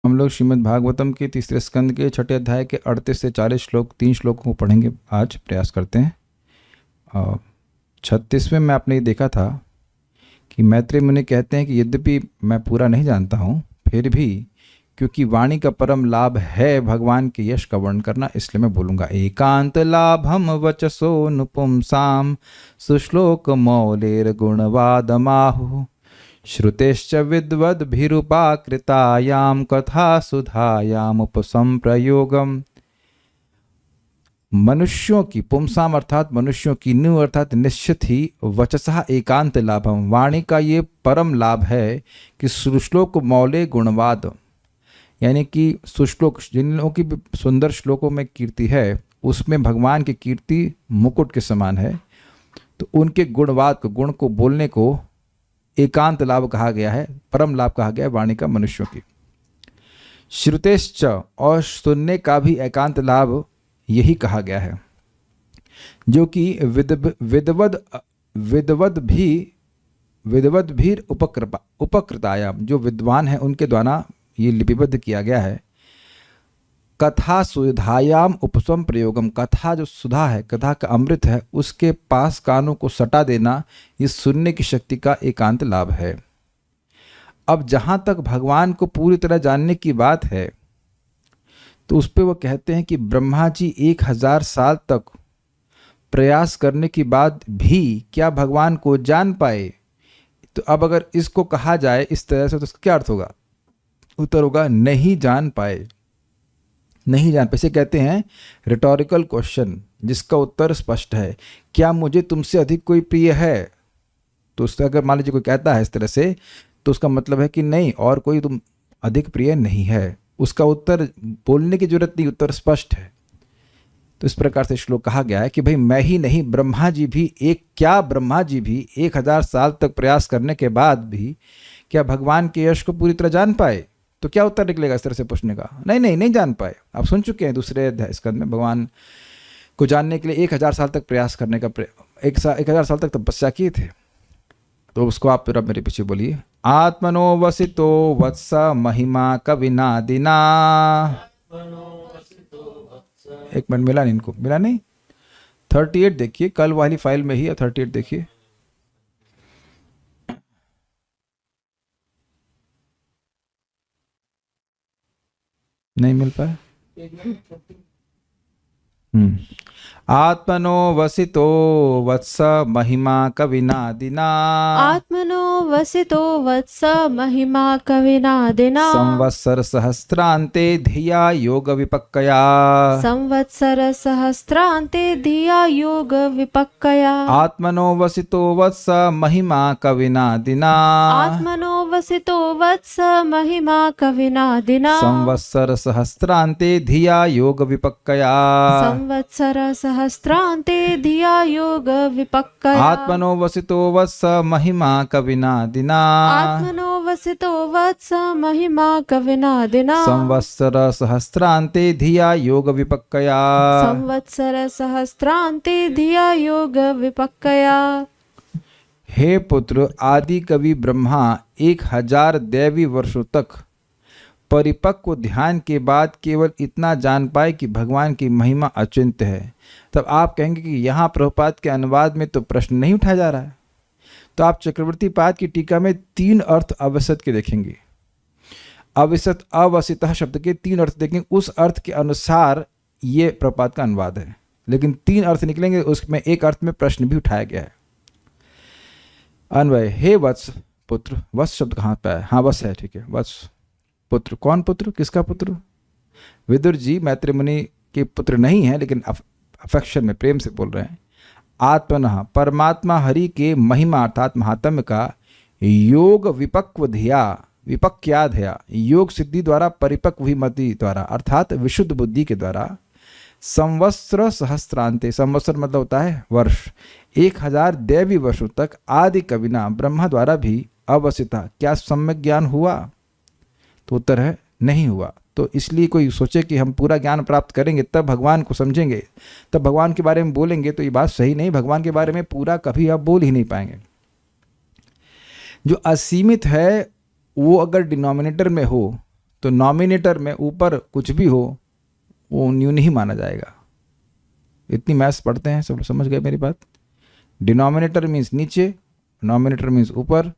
हम लोग श्रीमद् भागवतम के तीसरे स्कंद के छठे अध्याय के 38 से 40 श्लोक 3 श्लोकों को पढ़ेंगे। आज प्रयास करते हैं। 36वें में आपने ये देखा था कि मैत्रेय मुनि कहते हैं कि यद्यपि मैं पूरा नहीं जानता हूँ, फिर भी क्योंकि वाणी का परम लाभ है भगवान के यश का वर्णन करना, इसलिए मैं बोलूँगा। एकांत लाभम वचसो नुपुंसाम सुश्लोक मौलेर गुणवादमाहु श्रुतेश्च विद्वद्भिरुपाकृतायां कथा सुधायाम उपसंप्रयोगम। मनुष्यों की, पुंसाम अर्थात मनुष्यों की, नु अर्थात निश्चित ही, वचसः एकांत लाभम, वाणी का ये परम लाभ है कि सुश्लोक मौले गुणवाद, यानी कि सुश्लोक जिन लोगों की सुंदर श्लोकों में कीर्ति है, उसमें भगवान की कीर्ति मुकुट के समान है। तो उनके गुणवाद को, गुण को बोलने को एकांत लाभ कहा गया है, परम लाभ कहा गया है वाणी का मनुष्यों की। श्रुतेश्च, और सुनने का भी एकांत लाभ यही कहा गया है, जो कि विद्वद भी उपकृतायाम, जो विद्वान है उनके द्वारा ये लिपिबद्ध किया गया है। कथा सुधायाम उपसम प्रयोगम, कथा जो सुधा है, कथा का अमृत है, उसके पास कानों को सटा देना, ये सुनने की शक्ति का एकांत लाभ है। अब जहाँ तक भगवान को पूरी तरह जानने की बात है, तो उस पर वो कहते हैं कि ब्रह्मा जी 1000 साल तक प्रयास करने के बाद भी क्या भगवान को जान पाए? तो अब अगर इसको कहा जाए इस तरह से, तो इसका क्या अर्थ होगा? उत्तर होगा नहीं जान पाए, नहीं जान पाए। इसे कहते हैं रिटोरिकल क्वेश्चन, जिसका उत्तर स्पष्ट है। क्या मुझे तुमसे अधिक कोई प्रिय है? तो उसका अगर मान लीजिए कोई कहता है इस तरह से, तो उसका मतलब है कि नहीं, और कोई तुम अधिक प्रिय नहीं है। उसका उत्तर बोलने की जरूरत नहीं, उत्तर स्पष्ट है। तो इस प्रकार से श्लोक कहा गया है कि भाई मैं ही नहीं, ब्रह्मा जी भी ब्रह्मा जी भी 1000 साल तक प्रयास करने के बाद भी क्या भगवान के यश को पूरी तरह जान पाए? तो क्या उत्तर निकलेगा इस तरह से पूछने का? नहीं जान पाए। आप सुन चुके हैं दूसरे अध्याय स्कंद में, भगवान को जानने के लिए 1000 साल तक प्रयास करने का 1000 साल तक तपस्या किए थे। तो उसको आप फिर मेरे पीछे बोलिए। आत्मनो वसितो वत्स महिमा कविनादिना। एक मिनट, मिला नहीं इनको, मिला नहीं। 38 देखिए, कल वाली फाइल में ही है, 38 देखिए। नहीं मिल पाया। आत्मनो वसितो वत्स महिमा कविनादिना। आत्मनो वसितो वत्स महिमा कविनादिना। संवत्सर सहस्रांते धिया योग विपक्कया। संवत्सर सहस्रांते धिया योग विपक्कया। आत्मनो वसितो वत्स महिमा कविनादिना। आत्मनो वसितो वत्स महिमा कविनादिना। संवत्सर सहस्रांते धिया योग विपक्कया। संवत्सर सहस्रांते धिया योग विपक्कया। आत्मनो वसितो वत्स महिमा कविनादिना। आत्मनो वसितो वत्स महिमा कविनादिना। संवत्सर सहस्रांते धिया योग विपक्कया। संवत्सर सहस्रांते धिया योग विपक्कया। हे पुत्र, आदि कवि ब्रह्मा 1000 दैवी वर्षों तक परिपक्व ध्यान के बाद केवल इतना जान पाए कि भगवान की महिमा अचिंत्य है। तब आप कहेंगे कि यहाँ प्रभुपाद के अनुवाद में तो प्रश्न नहीं उठाया जा रहा है। तो आप चक्रवर्ती पाद की टीका में 3 अर्थ अवसत के देखेंगे। अवसत अवसितः शब्द के 3 अर्थ देखेंगे, उस अर्थ के अनुसार ये प्रभुपाद का अनुवाद है। लेकिन 3 अर्थ निकलेंगे, उसमें एक अर्थ में प्रश्न भी उठाया गया है। अन्वय, हे वत्स पुत्र। वत्स शब्द कहाँ पे है? हाँ वत्स है, ठीक है। वत्स पुत्र, कौन पुत्र? किसका पुत्र? विदुर जी मैत्रेय मुनि के पुत्र नहीं है, लेकिन अफेक्शन में, प्रेम से बोल रहे हैं। आत्मनः, परमात्मा हरि के महिमा अर्थात महात्म्य का योग विपक्व धिया, विपक्या धिया, योग सिद्धि द्वारा परिपक्व हुई मति द्वारा अर्थात विशुद्ध बुद्धि के द्वारा। संवत्सर सहस्रांते, संवत्सर मतलब होता है वर्ष, 1000 दैवी वर्षों तक आदि कविना ब्रह्मा द्वारा भी अवसिता, क्या सम्यक ज्ञान हुआ? तो उत्तर है नहीं हुआ। तो इसलिए कोई सोचे कि हम पूरा ज्ञान प्राप्त करेंगे तब भगवान को समझेंगे, तब भगवान के बारे में बोलेंगे, तो ये बात सही नहीं। भगवान के बारे में पूरा कभी आप बोल ही नहीं पाएंगे। जो असीमित है वो अगर डिनोमिनेटर में हो तो नॉमिनेटर में ऊपर कुछ भी हो वो न्यून ही माना जाएगा। इतनी मैथ्स पढ़ते हैं, सब समझ गए मेरी बात। डिनोमिनेटर मीन्स नीचे, नॉमिनेटर मीन्स ऊपर।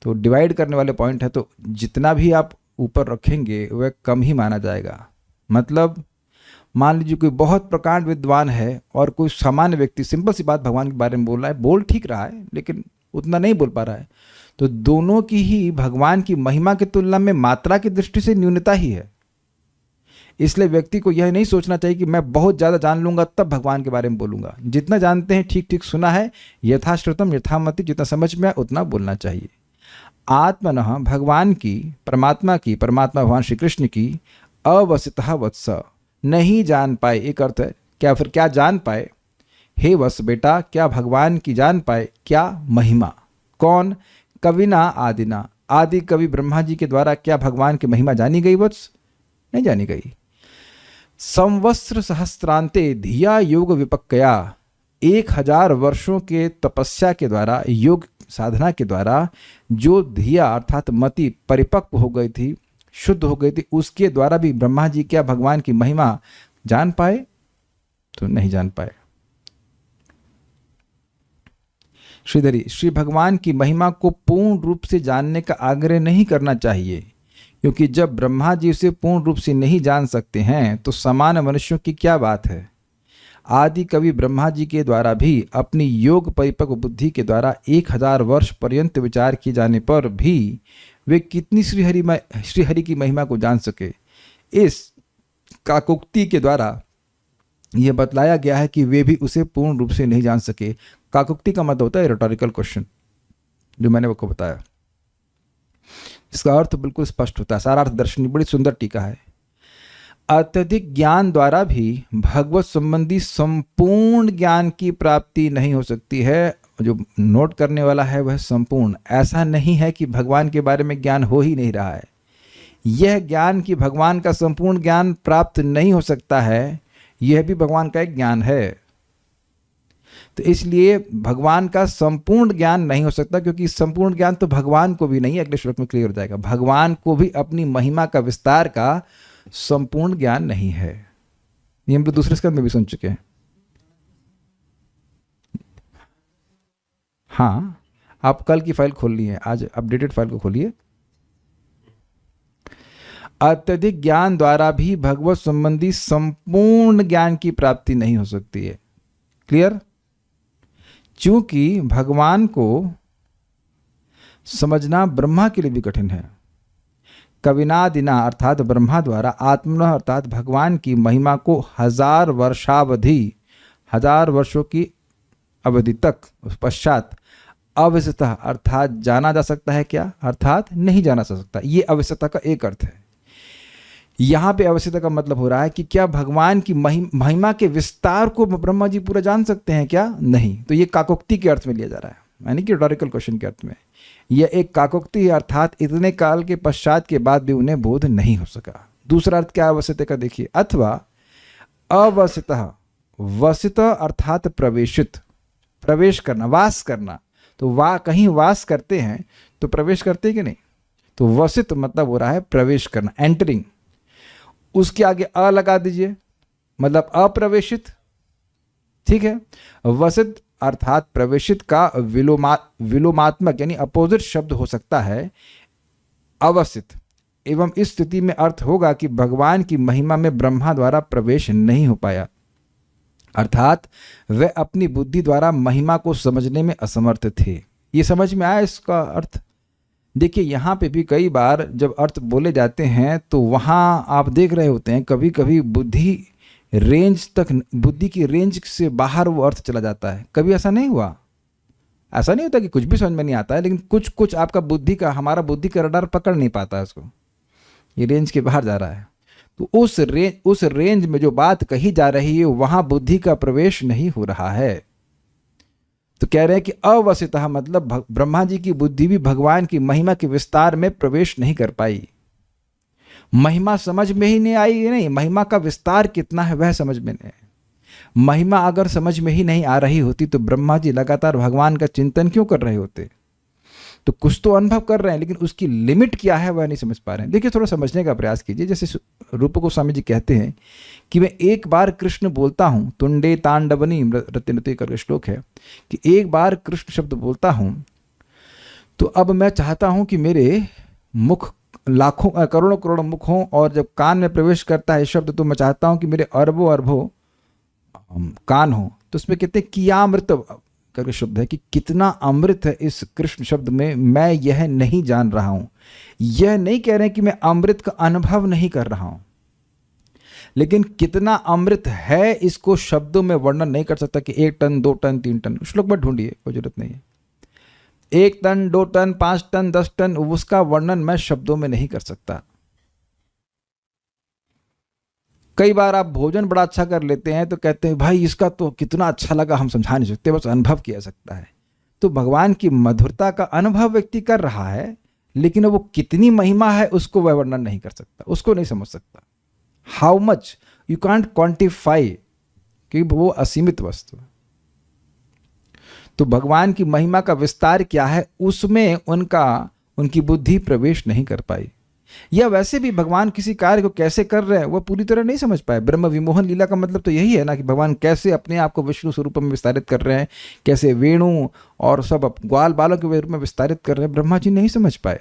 तो डिवाइड करने वाले पॉइंट है, तो जितना भी आप ऊपर रखेंगे वह कम ही माना जाएगा। मतलब मान लीजिए कोई बहुत प्रकांड विद्वान है और कोई सामान्य व्यक्ति सिंपल सी बात भगवान के बारे में बोल रहा है, बोल ठीक रहा है लेकिन उतना नहीं बोल पा रहा है, तो दोनों की ही भगवान की महिमा की तुलना में मात्रा की दृष्टि से न्यूनता ही है। इसलिए व्यक्ति को यह नहीं सोचना चाहिए कि मैं बहुत ज़्यादा जान लूंगा तब भगवान के बारे में बोलूंगा। जितना जानते हैं ठीक ठीक सुना है, यथाश्रुतम यथामति, जितना समझ में आए उतना बोलना चाहिए। आत्मनः भगवान की, परमात्मा भगवान श्री कृष्ण की अवसितः वत्स, नहीं जान पाए, एक अर्थ है क्या, फिर क्या जान पाए, हे वत्स बेटा क्या भगवान की जान पाए, क्या महिमा। कौन? कविना आदिना, आदि कवि ब्रह्मा जी के द्वारा क्या भगवान की महिमा जानी गई वत्स? नहीं जानी गई। संवत्सर सहस्त्रांते धिया योग विपक्कया, 1000 वर्षों के तपस्या के द्वारा, योग साधना के द्वारा जो धिया अर्थात मति परिपक्व हो गई थी, शुद्ध हो गई थी, उसके द्वारा भी ब्रह्मा जी क्या भगवान की महिमा जान पाए? तो नहीं जान पाए। श्रीधरी, श्री भगवान की महिमा को पूर्ण रूप से जानने का आग्रह नहीं करना चाहिए, क्योंकि जब ब्रह्मा जी उसे पूर्ण रूप से नहीं जान सकते हैं तो सामान्य मनुष्यों की क्या बात है। आदि कवि ब्रह्मा जी के द्वारा भी अपनी योग परिपक्व बुद्धि के द्वारा 1000 वर्ष पर्यंत विचार किए जाने पर भी वे कितनी श्रीहरि की महिमा को जान सके। इस काकोक्ति के द्वारा यह बतलाया गया है कि वे भी उसे पूर्ण रूप से नहीं जान सके। काकोक्ति का मतलब होता है रिटोरिकल क्वेश्चन, जो मैंने आपको बताया। इसका अर्थ बिल्कुल स्पष्ट होता है। सारार्थ दर्शनी बड़ी सुंदर टीका है। अत्यधिक ज्ञान द्वारा भी भगवत संबंधी संपूर्ण ज्ञान की प्राप्ति नहीं हो सकती है। जो नोट करने वाला है वह संपूर्ण, ऐसा नहीं है कि भगवान के बारे में ज्ञान हो ही नहीं रहा है। यह ज्ञान कि भगवान का संपूर्ण ज्ञान प्राप्त नहीं हो सकता है, यह भी भगवान का एक ज्ञान है। तो इसलिए भगवान का संपूर्ण ज्ञान नहीं हो सकता, क्योंकि संपूर्ण ज्ञान तो भगवान को भी नहीं, अगले श्लोक में क्लियर हो जाएगा। भगवान को भी अपनी महिमा का विस्तार का संपूर्ण ज्ञान नहीं है। ये हम लोग दूसरे स्कंद में भी सुन चुके हैं। हाँ, आप कल की फाइल खोल लिए, आज अपडेटेड फाइल को खोलिए। अत्यधिक ज्ञान द्वारा भी भगवत संबंधी संपूर्ण ज्ञान की प्राप्ति नहीं हो सकती है। क्लियर? चूंकि भगवान को समझना ब्रह्मा के लिए भी कठिन है। कविनादिना अर्थात ब्रह्मा द्वारा, आत्मनः अर्थात भगवान की महिमा को 1000 वर्षावधि, 1000 वर्षों की अवधि तक पश्चात अविषयतः अर्थात जाना जा सकता है क्या? अर्थात नहीं जाना जा सकता। ये अविषयता का एक अर्थ है। यहाँ पे अविषयता का मतलब हो रहा है कि क्या भगवान की महिमा के विस्तार को ब्रह्मा जी पूरा जान सकते हैं क्या? नहीं। तो ये काकोक्ति के अर्थ में लिया जा रहा है, यानी कि रिटोरिकल क्वेश्चन के अर्थ में। यह एक काकोक्ति है, अर्थात इतने काल के पश्चात के बाद भी उन्हें बोध नहीं हो सका। दूसरा अर्थ क्या अवसित का देखिए, अथवा अवसितः, वसित अर्थात प्रवेशित, प्रवेश करना, वास करना। तो कहीं वास करते हैं तो प्रवेश करते हैं कि नहीं? तो वसित मतलब हो रहा है प्रवेश करना, एंटरिंग। उसके आगे अ लगा दीजिए, मतलब अप्रवेशित। ठीक है। वसित अर्थात प्रवेशित का विलोमात्मक यानी अपोजिट शब्द हो सकता है अवसित। एवं इस स्थिति में अर्थ होगा कि भगवान की महिमा में ब्रह्मा द्वारा प्रवेश नहीं हो पाया, अर्थात वे अपनी बुद्धि द्वारा महिमा को समझने में असमर्थ थे। ये समझ में आया इसका अर्थ? देखिए यहाँ पे भी कई बार जब अर्थ बोले जाते हैं तो वहाँ आप देख रहे होते हैं कभी कभी बुद्धि रेंज तक, बुद्धि की रेंज से बाहर वो अर्थ चला जाता है। कभी ऐसा नहीं हुआ? ऐसा नहीं होता कि कुछ भी समझ में नहीं आता है, लेकिन कुछ कुछ आपका बुद्धि का, हमारा बुद्धि का रडार पकड़ नहीं पाता है उसको, ये रेंज के बाहर जा रहा है। तो उस रेंज में जो बात कही जा रही है वहाँ बुद्धि का प्रवेश नहीं हो रहा है। तो कह रहे हैं कि अवसितः मतलब ब्रह्मा जी की बुद्धि भी भगवान की महिमा के विस्तार में प्रवेश नहीं कर पाई। महिमा समझ में ही नहीं आई, नहीं, महिमा का विस्तार कितना है वह समझ में नहीं। महिमा अगर समझ में ही नहीं आ रही होती तो ब्रह्मा जी लगातार भगवान का चिंतन क्यों कर रहे होते? तो कुछ तो अनुभव कर रहे हैं, लेकिन उसकी लिमिट क्या है वह नहीं समझ पा रहे हैं। देखिए, थोड़ा समझने का प्रयास कीजिए। जैसे रूप गोस्वामी जी कहते हैं कि मैं एक बार कृष्ण बोलता हूँ, तुंडे तांडवनी रति नृत्य करके श्लोक है कि एक बार कृष्ण शब्द बोलता हूँ तो अब मैं चाहता हूँ कि मेरे मुख लाखों करोड़ों करोड़ों मुख हों, और जब कान में प्रवेश करता है शब्द तो मैं चाहता हूँ कि मेरे अरबों अरबों कान हो। तो उसमें कहते हैं कियामृत करके शब्द है कि कितना अमृत है इस कृष्ण शब्द में, मैं यह नहीं जान रहा हूं। यह नहीं कह रहे हैं कि मैं अमृत का अनुभव नहीं कर रहा हूं, लेकिन कितना अमृत है इसको शब्दों में वर्णन नहीं कर सकता कि 1 टन 2 टन 3 टन। श्लोक में ढूंढिए, कोई जरूरत नहीं है। 1 टन 2 टन 5 टन 10 टन उसका वर्णन मैं शब्दों में नहीं कर सकता। कई बार आप भोजन बड़ा अच्छा कर लेते हैं तो कहते हैं भाई इसका तो कितना अच्छा लगा, हम समझा नहीं सकते, बस अनुभव किया सकता है। तो भगवान की मधुरता का अनुभव व्यक्ति कर रहा है, लेकिन वो कितनी महिमा है उसको वह वर्णन नहीं कर सकता, उसको नहीं समझ सकता। How much you can't quantify, क्योंकि वो असीमित वस्तु है। तो भगवान की महिमा का विस्तार क्या है उसमें उनकी बुद्धि प्रवेश नहीं कर पाई, या वैसे भी भगवान किसी कार्य को कैसे कर रहे हैं वह पूरी तरह नहीं समझ पाए। ब्रह्म विमोहन लीला का मतलब तो यही है ना कि भगवान कैसे अपने आप को विष्णु स्वरूप में विस्तारित कर रहे हैं, कैसे वेणु और सब ग्वाल बालों के रूप में विस्तारित कर रहे हैं, ब्रह्मा जी नहीं समझ पाए।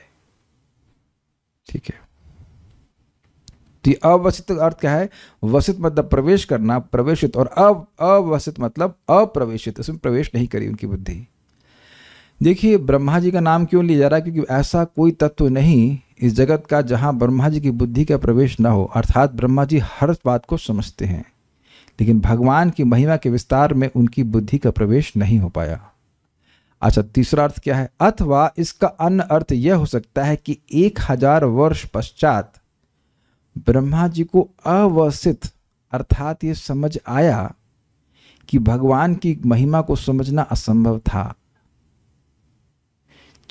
ठीक है, तो अवसित अर्थ क्या है? वसित मतलब प्रवेश करना, प्रवेशित, और अवसित मतलब अप्रवेशित, उसमें प्रवेश नहीं करी उनकी बुद्धि। देखिए, ब्रह्मा जी का नाम क्यों लिया जा रहा है? क्योंकि ऐसा कोई तत्व नहीं इस जगत का जहां ब्रह्मा जी की बुद्धि का प्रवेश ना हो। अर्थात ब्रह्मा जी हर बात को समझते हैं, लेकिन भगवान की महिमा के विस्तार में उनकी बुद्धि का प्रवेश नहीं हो पाया। अच्छा, तीसरा अर्थ क्या है? अथवा इसका अन्य अर्थ यह हो सकता है कि 1000 वर्ष पश्चात ब्रह्मा जी को अवसित अर्थात ये समझ आया कि भगवान की महिमा को समझना असंभव था,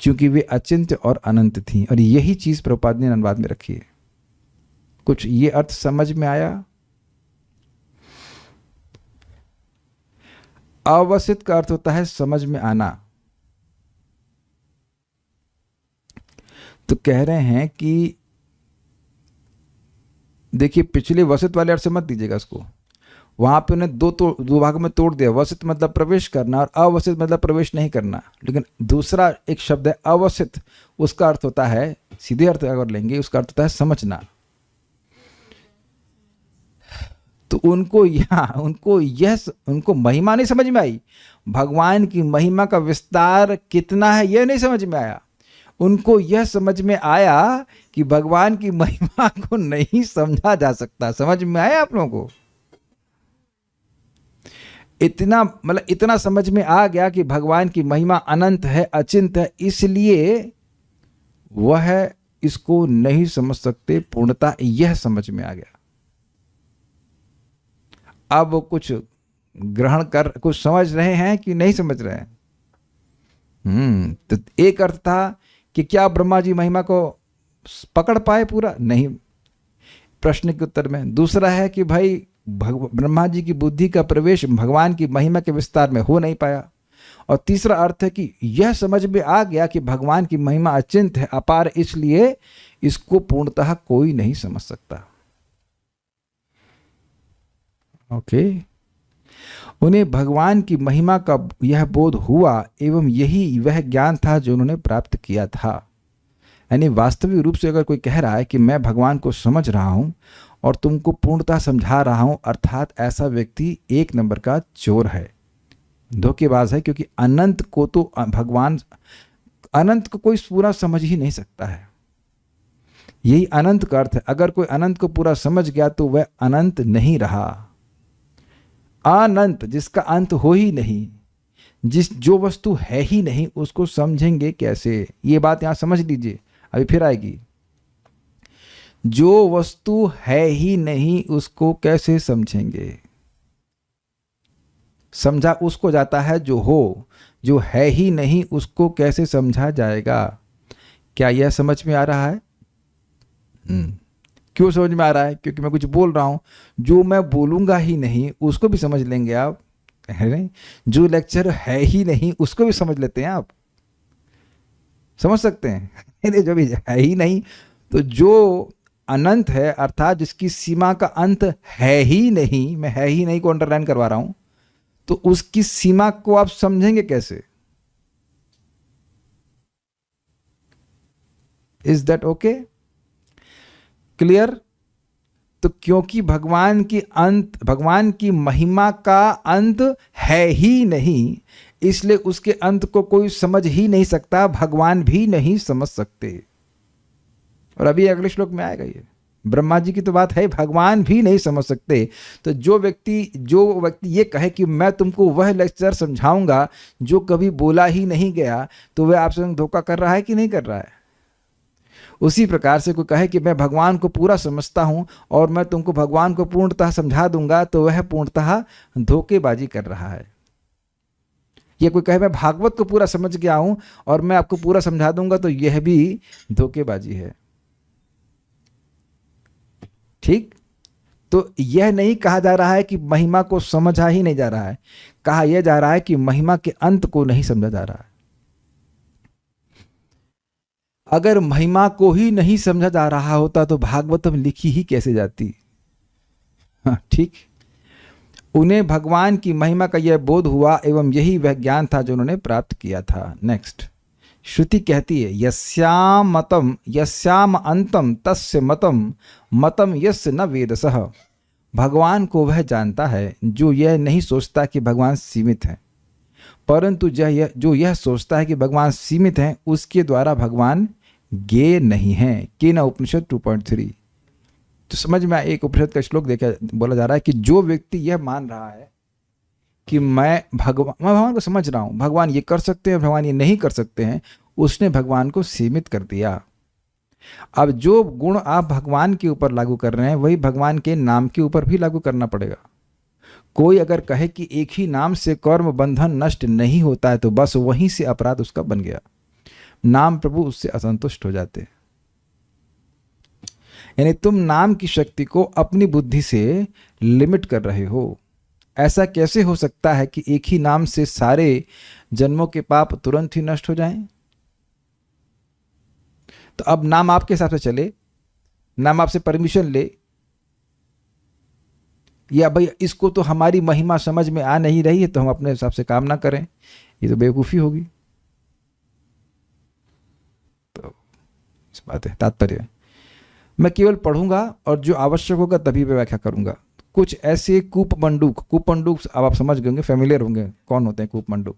क्योंकि वे अचिंत्य और अनंत थी। और यही चीज प्रभुपाद ने अनुवाद में रखी है। कुछ ये अर्थ समझ में आया? अवसित का अर्थ होता है समझ में आना। तो कह रहे हैं कि देखिए, पिछले वसित वाले अर्थ से मत दीजिएगा इसको, वहां पे उन्हें दो भागों में तोड़ दिया। वसित मतलब प्रवेश करना और अवसित मतलब प्रवेश नहीं करना। लेकिन दूसरा एक शब्द है अवसित, उसका अर्थ होता है, सीधे अर्थ अगर लेंगे उसका अर्थ होता है समझना। तो उनको महिमा नहीं समझ में आई, भगवान की महिमा का विस्तार कितना है यह नहीं समझ में आया। उनको यह समझ में आया कि भगवान की महिमा को नहीं समझा जा सकता। समझ में आया आप लोगों को? इतना समझ में आ गया कि भगवान की महिमा अनंत है, अचिंत है, इसलिए वह इसको नहीं समझ सकते। पूर्णता यह समझ में आ गया। अब कुछ ग्रहण कर, कुछ समझ रहे हैं कि नहीं समझ रहे हैं? तो एक अर्थ था कि क्या ब्रह्मा जी महिमा को पकड़ पाए पूरा? नहीं, प्रश्न के उत्तर में। दूसरा है कि भाई ब्रह्मा जी की बुद्धि का प्रवेश भगवान की महिमा के विस्तार में हो नहीं पाया। और तीसरा अर्थ है कि यह समझ में आ गया कि भगवान की महिमा अचिंत है, अपार, इसलिए इसको पूर्णतः कोई नहीं समझ सकता। ओके, उन्हें भगवान की महिमा का यह बोध हुआ, एवं यही वह ज्ञान था जो उन्होंने प्राप्त किया था। यानी वास्तविक रूप से अगर कोई कह रहा है कि मैं भगवान को समझ रहा हूं और तुमको पूर्णतः समझा रहा हूं, अर्थात ऐसा व्यक्ति 1 नंबर का चोर है, धोखेबाज है। क्योंकि अनंत को तो भगवान, अनंत को कोई पूरा समझ ही नहीं सकता है। यही अनंत का अर्थ है। अगर कोई अनंत को पूरा समझ गया तो वह अनंत नहीं रहा। अनंत जिसका अंत हो ही नहीं, जो वस्तु है ही नहीं, उसको समझेंगे कैसे? ये बात यहां समझ लीजिए, अभी फिर आएगी। जो वस्तु है ही नहीं उसको कैसे समझेंगे? समझा उसको जाता है जो हो, जो है ही नहीं उसको कैसे समझा जाएगा? क्या यह समझ में आ रहा है? क्यों समझ में आ रहा है? क्योंकि मैं कुछ बोल रहा हूं, जो मैं बोलूंगा ही नहीं उसको भी समझ लेंगे आप, है नहीं? जो लेक्चर है ही नहीं उसको भी समझ लेते हैं आप। समझ सकते हैं? अरे जो भी है ही नहीं, तो जो अनंत है अर्थात जिसकी सीमा का अंत है ही नहीं, मैं है ही नहीं को अंडरलाइन करवा रहा हूं, तो उसकी सीमा को आप समझेंगे कैसे? Is that okay? क्लियर? तो क्योंकि भगवान की महिमा का अंत है ही नहीं, इसलिए उसके अंत को कोई समझ ही नहीं सकता, भगवान भी नहीं समझ सकते। और अभी अगले श्लोक में आएगा ये, ब्रह्मा जी की तो बात है, भगवान भी नहीं समझ सकते। तो जो व्यक्ति ये कहे कि मैं तुमको वह लेक्चर समझाऊंगा जो कभी बोला ही नहीं गया, तो वह आपसे धोखा कर रहा है कि नहीं कर रहा है? उसी प्रकार से कोई कहे कि मैं भगवान को पूरा समझता हूं और मैं तुमको भगवान को पूर्णतः समझा दूंगा, तो वह पूर्णतः धोखेबाजी कर रहा है। ये कोई कहे मैं भागवत को पूरा समझ गया हूं और मैं आपको पूरा समझा दूंगा, तो यह भी धोखेबाजी है। ठीक? तो यह नहीं कहा जा रहा है कि महिमा को समझा ही नहीं जा रहा है, कहा यह जा रहा है कि महिमा के अंत को नहीं समझा जा रहा है। अगर महिमा को ही नहीं समझा जा रहा होता तो भागवतम लिखी ही कैसे जाती? ठीक? उन्हें भगवान की महिमा का यह बोध हुआ एवं यही वह ज्ञान था जो उन्होंने प्राप्त किया था। नेक्स्ट, श्रुति कहती है यस्याम अंतम तस्य मतम मतम यस्य न वेदसः। भगवान को वह जानता है जो यह नहीं सोचता कि भगवान सीमित है, परंतु जो यह सोचता है कि भगवान सीमित है, उसके द्वारा भगवान ज्ञेय नहीं है। केन उपनिषद 2.3। तो समझ में एक उपनिषद का श्लोक देखा बोला जा रहा है कि जो व्यक्ति यह मान रहा है कि मैं भगवान को समझ रहा हूं, भगवान ये कर सकते हैं, भगवान ये नहीं कर सकते हैं, उसने भगवान को सीमित कर दिया। अब जो गुण आप भगवान के ऊपर लागू कर रहे हैं वही भगवान के नाम के ऊपर भी लागू करना पड़ेगा। कोई अगर कहे कि एक ही नाम से कर्म बंधन नष्ट नहीं होता है, तो बस वहीं से अपराध उसका बन गया, नाम प्रभु उससे असंतुष्ट हो जाते हैं। यानी तुम नाम की शक्ति को अपनी बुद्धि से लिमिट कर रहे हो। ऐसा कैसे हो सकता है कि एक ही नाम से सारे जन्मों के पाप तुरंत ही नष्ट हो जाएं? तो अब नाम आपके हिसाब से चले, नाम आपसे परमिशन ले, या भाई इसको तो हमारी महिमा समझ में आ नहीं रही है तो हम अपने हिसाब से काम ना करें, ये तो बेवकूफ़ी होगी। तो इस बात है, तात्पर्य मैं केवल पढ़ूंगा और जो आवश्यक होगा तभी मैं व्याख्या करूंगा। कुछ ऐसे कूपमंडूक अब आप समझ गए होंगे, फेमिलियर होंगे कौन होते हैं कूपमंडूक।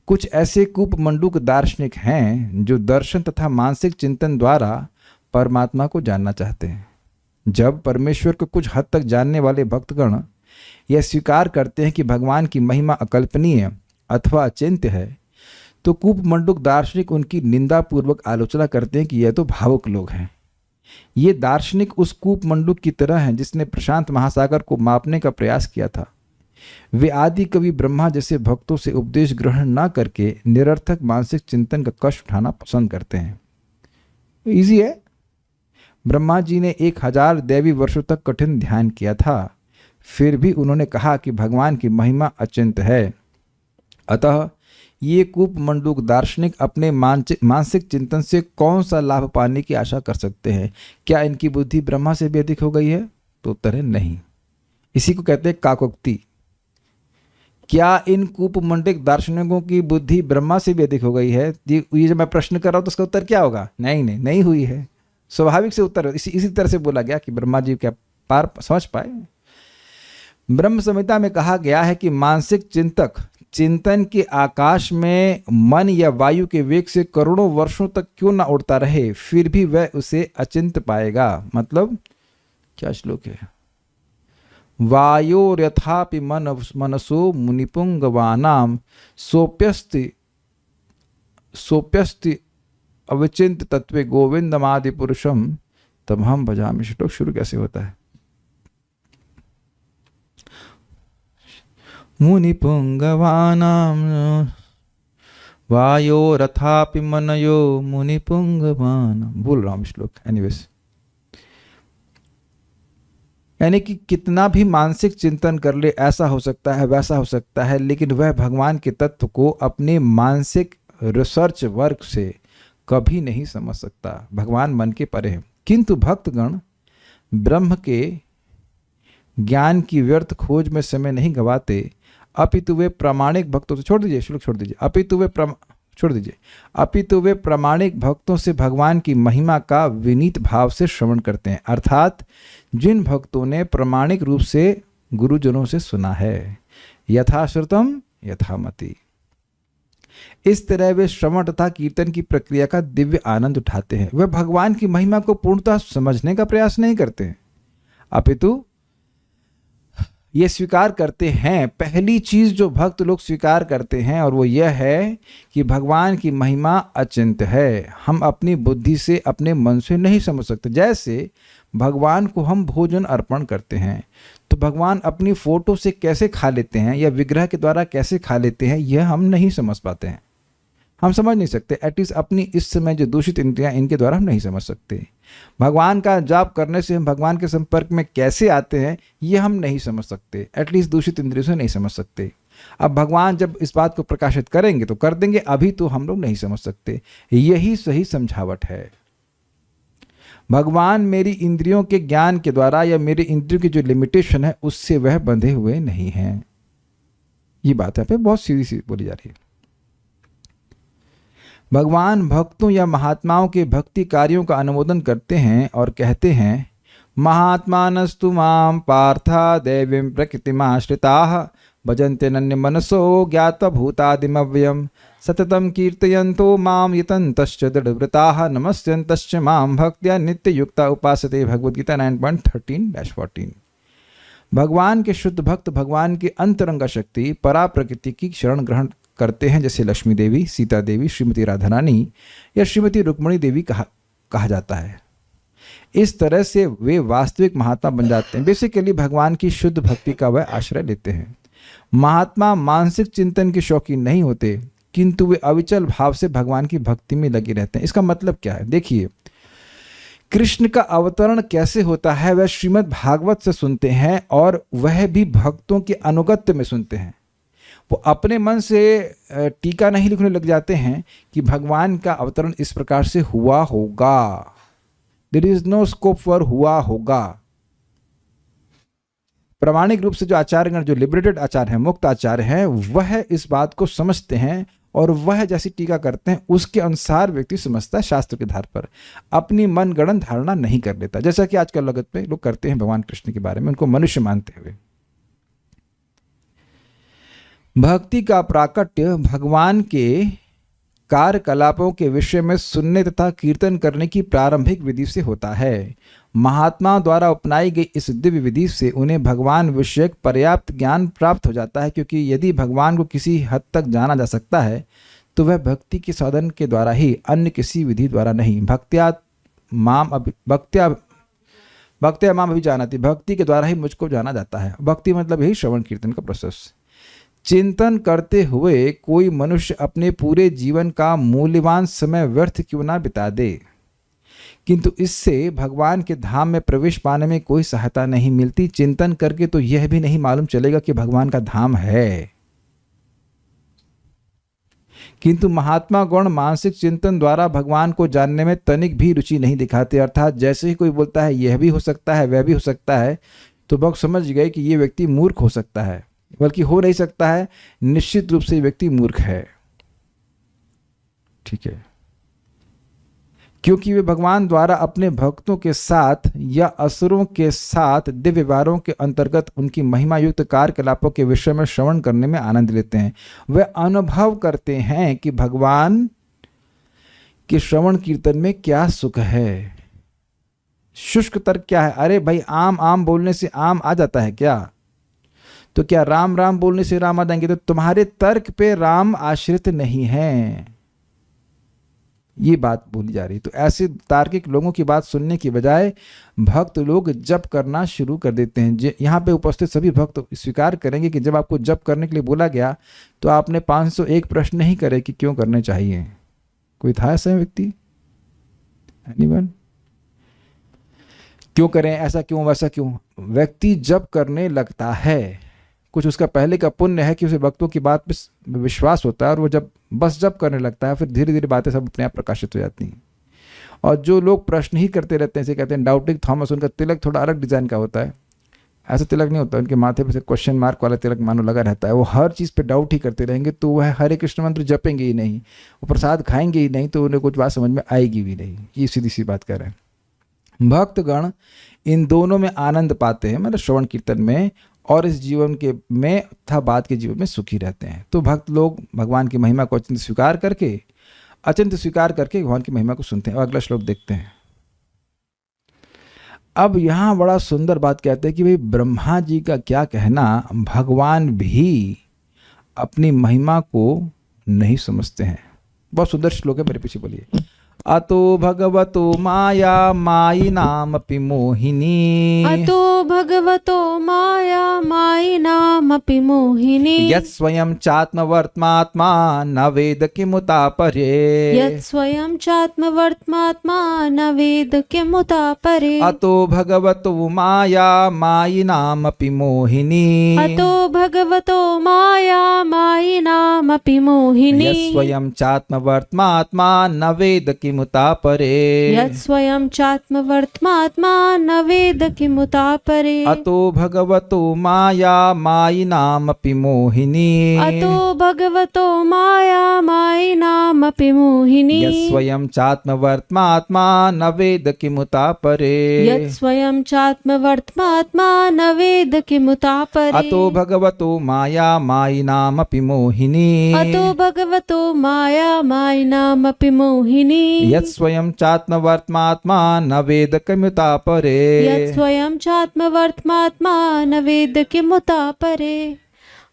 कुछ ऐसे कूपमंडूक दार्शनिक हैं जो दर्शन तथा मानसिक चिंतन द्वारा परमात्मा को जानना चाहते हैं। जब परमेश्वर को कुछ हद तक जानने वाले भक्तगण यह स्वीकार करते हैं कि भगवान की महिमा अकल्पनीय अथवा अचिंत्य है, तो कूपमंडूक दार्शनिक उनकी निंदापूर्वक आलोचना करते हैं कि यह तो भावुक लोग हैं। ये दार्शनिक उस कूपमंडूक की तरह हैं जिसने प्रशांत महासागर को मापने का प्रयास किया था। वे आदि कवि ब्रह्मा जैसे भक्तों से उपदेश ग्रहण न करके निरर्थक मानसिक चिंतन का कष्ट उठाना पसंद करते हैं। इजी है। ब्रह्मा जी ने 1000 दैवी वर्षों तक कठिन ध्यान किया था, फिर भी उन्होंने कहा कि भगवान की महिमा अचिंत्य है। अतः ये कूपमंडूक दार्शनिक अपने मानसिक चिंतन से कौन सा लाभ पाने की आशा कर सकते हैं? क्या इनकी बुद्धि ब्रह्मा से भी अधिक हो गई है? तो उत्तर है नहीं। इसी को कहते हैं काकोक्ति। क्या इन कूपमंडूक दार्शनिकों की बुद्धि ब्रह्मा से भी अधिक हो गई है? ये जब मैं प्रश्न कर रहा हूं तो उसका उत्तर क्या होगा? नहीं हुई है। स्वाभाविक से उत्तर इसी तरह से बोला गया कि ब्रह्मा जी क्या पार समझ पाए। ब्रह्म संहिता में कहा गया है कि मानसिक चिंतक चिंतन के आकाश में मन या वायु के वेग से करोड़ों वर्षों तक क्यों ना उड़ता रहे, फिर भी वह उसे अचिंत्य पाएगा। मतलब क्या श्लोक है? वायोर्यथापि मनसो मुनिपुंगवानाम सोप्यस्ति अविचिंत तत्वे गोविंदमादि पुरुषम तमहम भजामि। श्लोक शुरू कैसे होता है? मुनिपुंगवानाम वायोरथापि मनयो मुनिपुंगवानाम। भूल रहा हूं श्लोक, एनीवेज। यानी कि कितना भी मानसिक चिंतन कर ले, ऐसा हो सकता है वैसा हो सकता है, लेकिन वह भगवान के तत्व को अपने मानसिक रिसर्च वर्क से कभी नहीं समझ सकता। भगवान मन के परे हैं, किंतु भक्तगण ब्रह्म के ज्ञान की व्यर्थ खोज में समय नहीं गवाते, अपितु वे प्रामाणिक भक्तों से छोड़ दीजिए, श्लोक छोड़ दीजिए, अपितु वे प्रामाणिक भक्तों से भगवान की महिमा का विनीत भाव से श्रवण करते हैं। अर्थात जिन भक्तों ने प्रामाणिक रूप से गुरुजनों से सुना है, यथाश्रुतम यथामति, इस तरह वे श्रवण तथा कीर्तन की प्रक्रिया का दिव्य आनंद उठाते हैं। वे भगवान की महिमा को पूर्णतः समझने का प्रयास नहीं करते हैं, अपितु ये स्वीकार करते हैं। पहली चीज जो भक्त लोग स्वीकार करते हैं और वो यह है कि भगवान की महिमा अचिंत्य है, हम अपनी बुद्धि से अपने मन से नहीं समझ सकते। जैसे भगवान को हम भोजन अर्पण करते हैं तो भगवान अपनी फोटो से कैसे खा लेते हैं या विग्रह के द्वारा कैसे खा लेते हैं, यह हम नहीं समझ पाते हैं, हम समझ नहीं सकते। एटलीस्ट अपनी इस समय जो दूषित इंद्रियां, इनके द्वारा हम नहीं समझ सकते। भगवान का जाप करने से हम भगवान के संपर्क में कैसे आते हैं, ये हम नहीं समझ सकते, एटलीस्ट दूषित इंद्रियों से नहीं समझ सकते। अब भगवान जब इस बात को प्रकाशित करेंगे तो कर देंगे, अभी तो हम लोग नहीं समझ सकते। यही सही समझावट है। भगवान मेरी इंद्रियों के ज्ञान के द्वारा या मेरी इंद्रियों की जो लिमिटेशन है उससे वह बंधे हुए नहीं हैं। ये बात यहाँ पे बहुत सीधी सी बोली जा रही है। भगवान भक्तों या महात्माओं के भक्ति कार्यों का अनुमोदन करते हैं और कहते हैं, महात्मानस्तु मां पार्था देवीं प्रकृतिमाश्रिताः भजन्ते नन्य मनसो ज्ञातभूतादिमव्ययम् सततं कीर्तयन्तो मां यतन्तश्च दृढव्रताः नमस्यन्तश्च मां भक्त्या नित्ययुक्ता उपासते। भगवद्गीता 9.13-14। भगवान के शुद्ध भक्त भगवान की अंतरंग शक्ति परा प्रकृति की शरण ग्रहण करते हैं, जैसे लक्ष्मी देवी, सीता देवी, श्रीमती राधा रानी या श्रीमती रुक्मणी देवी कहा जाता है। इस तरह से वे वास्तविक महात्मा बन जाते हैं। बेसिकली भगवान की शुद्ध भक्ति का वह आश्रय लेते हैं। महात्मा मानसिक चिंतन के शौकीन नहीं होते, किंतु वे अविचल भाव से भगवान की भक्ति में लगे रहते हैं। इसका मतलब क्या है? देखिए, कृष्ण का अवतरण कैसे होता है वह श्रीमद् भागवत से सुनते हैं और वह भी भक्तों के अनुगत्य में सुनते हैं। वो अपने मन से टीका नहीं लिखने लग जाते हैं कि भगवान का अवतरण इस प्रकार से हुआ होगा। There is no scope for हुआ होगा। प्रामाणिक रूप से जो आचार्यगण, जो लिबरेटेड आचार्य हैं, मुक्त आचार्य हैं, वह इस बात को समझते हैं और वह जैसी टीका करते हैं उसके अनुसार व्यक्ति समझता है, शास्त्र के आधार पर अपनी मनगढ़ंत धारणा नहीं कर लेता, जैसा कि आजकल लगत में लोग करते हैं भगवान कृष्ण के बारे में, उनको मनुष्य मानते हुए। भक्ति का प्राकट्य भगवान के कार्यकलापों के विषय में सुनने तथा कीर्तन करने की प्रारंभिक विधि से होता है। महात्माओं द्वारा अपनाई गई इस दिव्य विधि से उन्हें भगवान विषयक पर्याप्त ज्ञान प्राप्त हो जाता है, क्योंकि यदि भगवान को किसी हद तक जाना जा सकता है तो वह भक्ति के साधन के द्वारा ही, अन्य किसी विधि द्वारा नहीं। भक्त्या माम अभिजानाति, भक्ति के द्वारा ही मुझको जाना जाता है। भक्ति मतलब यही श्रवण कीर्तन का प्रोसेस। चिंतन करते हुए कोई मनुष्य अपने पूरे जीवन का मूल्यवान समय व्यर्थ क्यों ना बिता दे, किंतु इससे भगवान के धाम में प्रवेश पाने में कोई सहायता नहीं मिलती। चिंतन करके तो यह भी नहीं मालूम चलेगा कि भगवान का धाम है। किंतु महात्मा गण मानसिक चिंतन द्वारा भगवान को जानने में तनिक भी रुचि नहीं दिखाते। अर्थात जैसे ही कोई बोलता है यह भी हो सकता है, वह भी हो सकता है, तो भक्त समझ गए कि यह व्यक्ति मूर्ख हो सकता है, बल्कि हो नहीं सकता है, निश्चित रूप से व्यक्ति मूर्ख है। ठीक है, क्योंकि वे भगवान द्वारा अपने भक्तों के साथ या असुरों के साथ दिव्य व्यवहारों के अंतर्गत उनकी महिमा युक्त कार्यकलापों के विषय में श्रवण करने में आनंद लेते हैं। वे अनुभव करते हैं कि भगवान के श्रवण कीर्तन में क्या सुख है। शुष्क तर्क क्या है? अरे भाई, आम आम बोलने से आम आ जाता है क्या? तो क्या राम राम बोलने से राम आ जाएंगे? तो तुम्हारे तर्क पे राम आश्रित नहीं है, ये बात बोली जा रही। तो ऐसे तार्किक लोगों की बात सुनने की बजाय भक्त लोग जप करना शुरू कर देते हैं। यहाँ पे उपस्थित सभी भक्त स्वीकार करेंगे कि जब आपको जप करने के लिए बोला गया तो आपने 501 प्रश्न नहीं करे कि क्यों करने चाहिए। कोई था ऐसा व्यक्ति? एनीवन? क्यों करें, ऐसा क्यों, वैसा क्यों? व्यक्ति जप करने लगता है, कुछ उसका पहले का पुण्य है कि उसे भक्तों की बात पर विश्वास होता है, और वो जब बस जब करने लगता है फिर धीरे धीरे बातें सब अपने आप प्रकाशित हो जाती हैं। और जो लोग प्रश्न ही करते रहते हैं, जैसे कहते हैं डाउटिंग थॉमस, उनका तिलक थोड़ा अलग डिज़ाइन का होता है, ऐसा तिलक नहीं होता, उनके माथे पे से क्वेश्चन मार्क वाला तिलक मानो लगा रहता है। वो हर चीज़ पे डाउट ही करते रहेंगे, तो वह हरे कृष्ण मंत्र जपेंगे ही नहीं, वो प्रसाद खाएंगे ही नहीं, तो उन्हें कुछ बात समझ में आएगी भी नहीं। ये सीधी सी बात कर रहे हैं। भक्तगण इन दोनों में आनंद पाते हैं, मतलब श्रवण कीर्तन में और इस जीवन के में तथा बाद के जीवन में सुखी रहते हैं। तो भक्त लोग भगवान की महिमा को अचिंत्य स्वीकार करके भगवान की महिमा को सुनते हैं। और अगला श्लोक देखते हैं। अब यहाँ बड़ा सुंदर बात कहते हैं कि भाई ब्रह्मा जी का क्या कहना, भगवान भी अपनी महिमा को नहीं समझते हैं। बहुत सुंदर श्लोक है, मेरे पीछे बोलिए। अतो भगवतो माया माई नामपि मोहिनी, अतो भगवतो माया मायि नामपि मोहिनी, यत् स्वयं चात्मवर्त्मात्मा न वेद किमुता परे, यत् स्वयं चात्मवर्त्मात्मा न वेद किमुता परे। अतो भगवतो माया माई नामपि मोहिनी, अतो भगवतो माया मायि नामपि मोहिनी, यत् स्वयं चात्मवर्त्मात्मा न वेद किमुता परे, यत् स्वयं चात्मवर्त्मात्मा न वेद किमुता परे। अतो भगवतो माया माई नामपि मोहिनी, अतो भगवतो माया मायि नामपि मोहिनी, यत् स्वयं चात्मवर्त्मात्मा न वेद किमुता परे, यत् स्वयं चात्मवर्त्मात्मा न वेद किमुता परे। अतो भगवतो माया माई नामपि मोहिनी, अतो भगवतो माया मायि नामपि मोहिनी, यत् स्वयं चात्मवर्त्मात्मा न वेद किमुता परे, यत् स्वयं चात्मवर्त्मात्मा न वेद किमुता परे।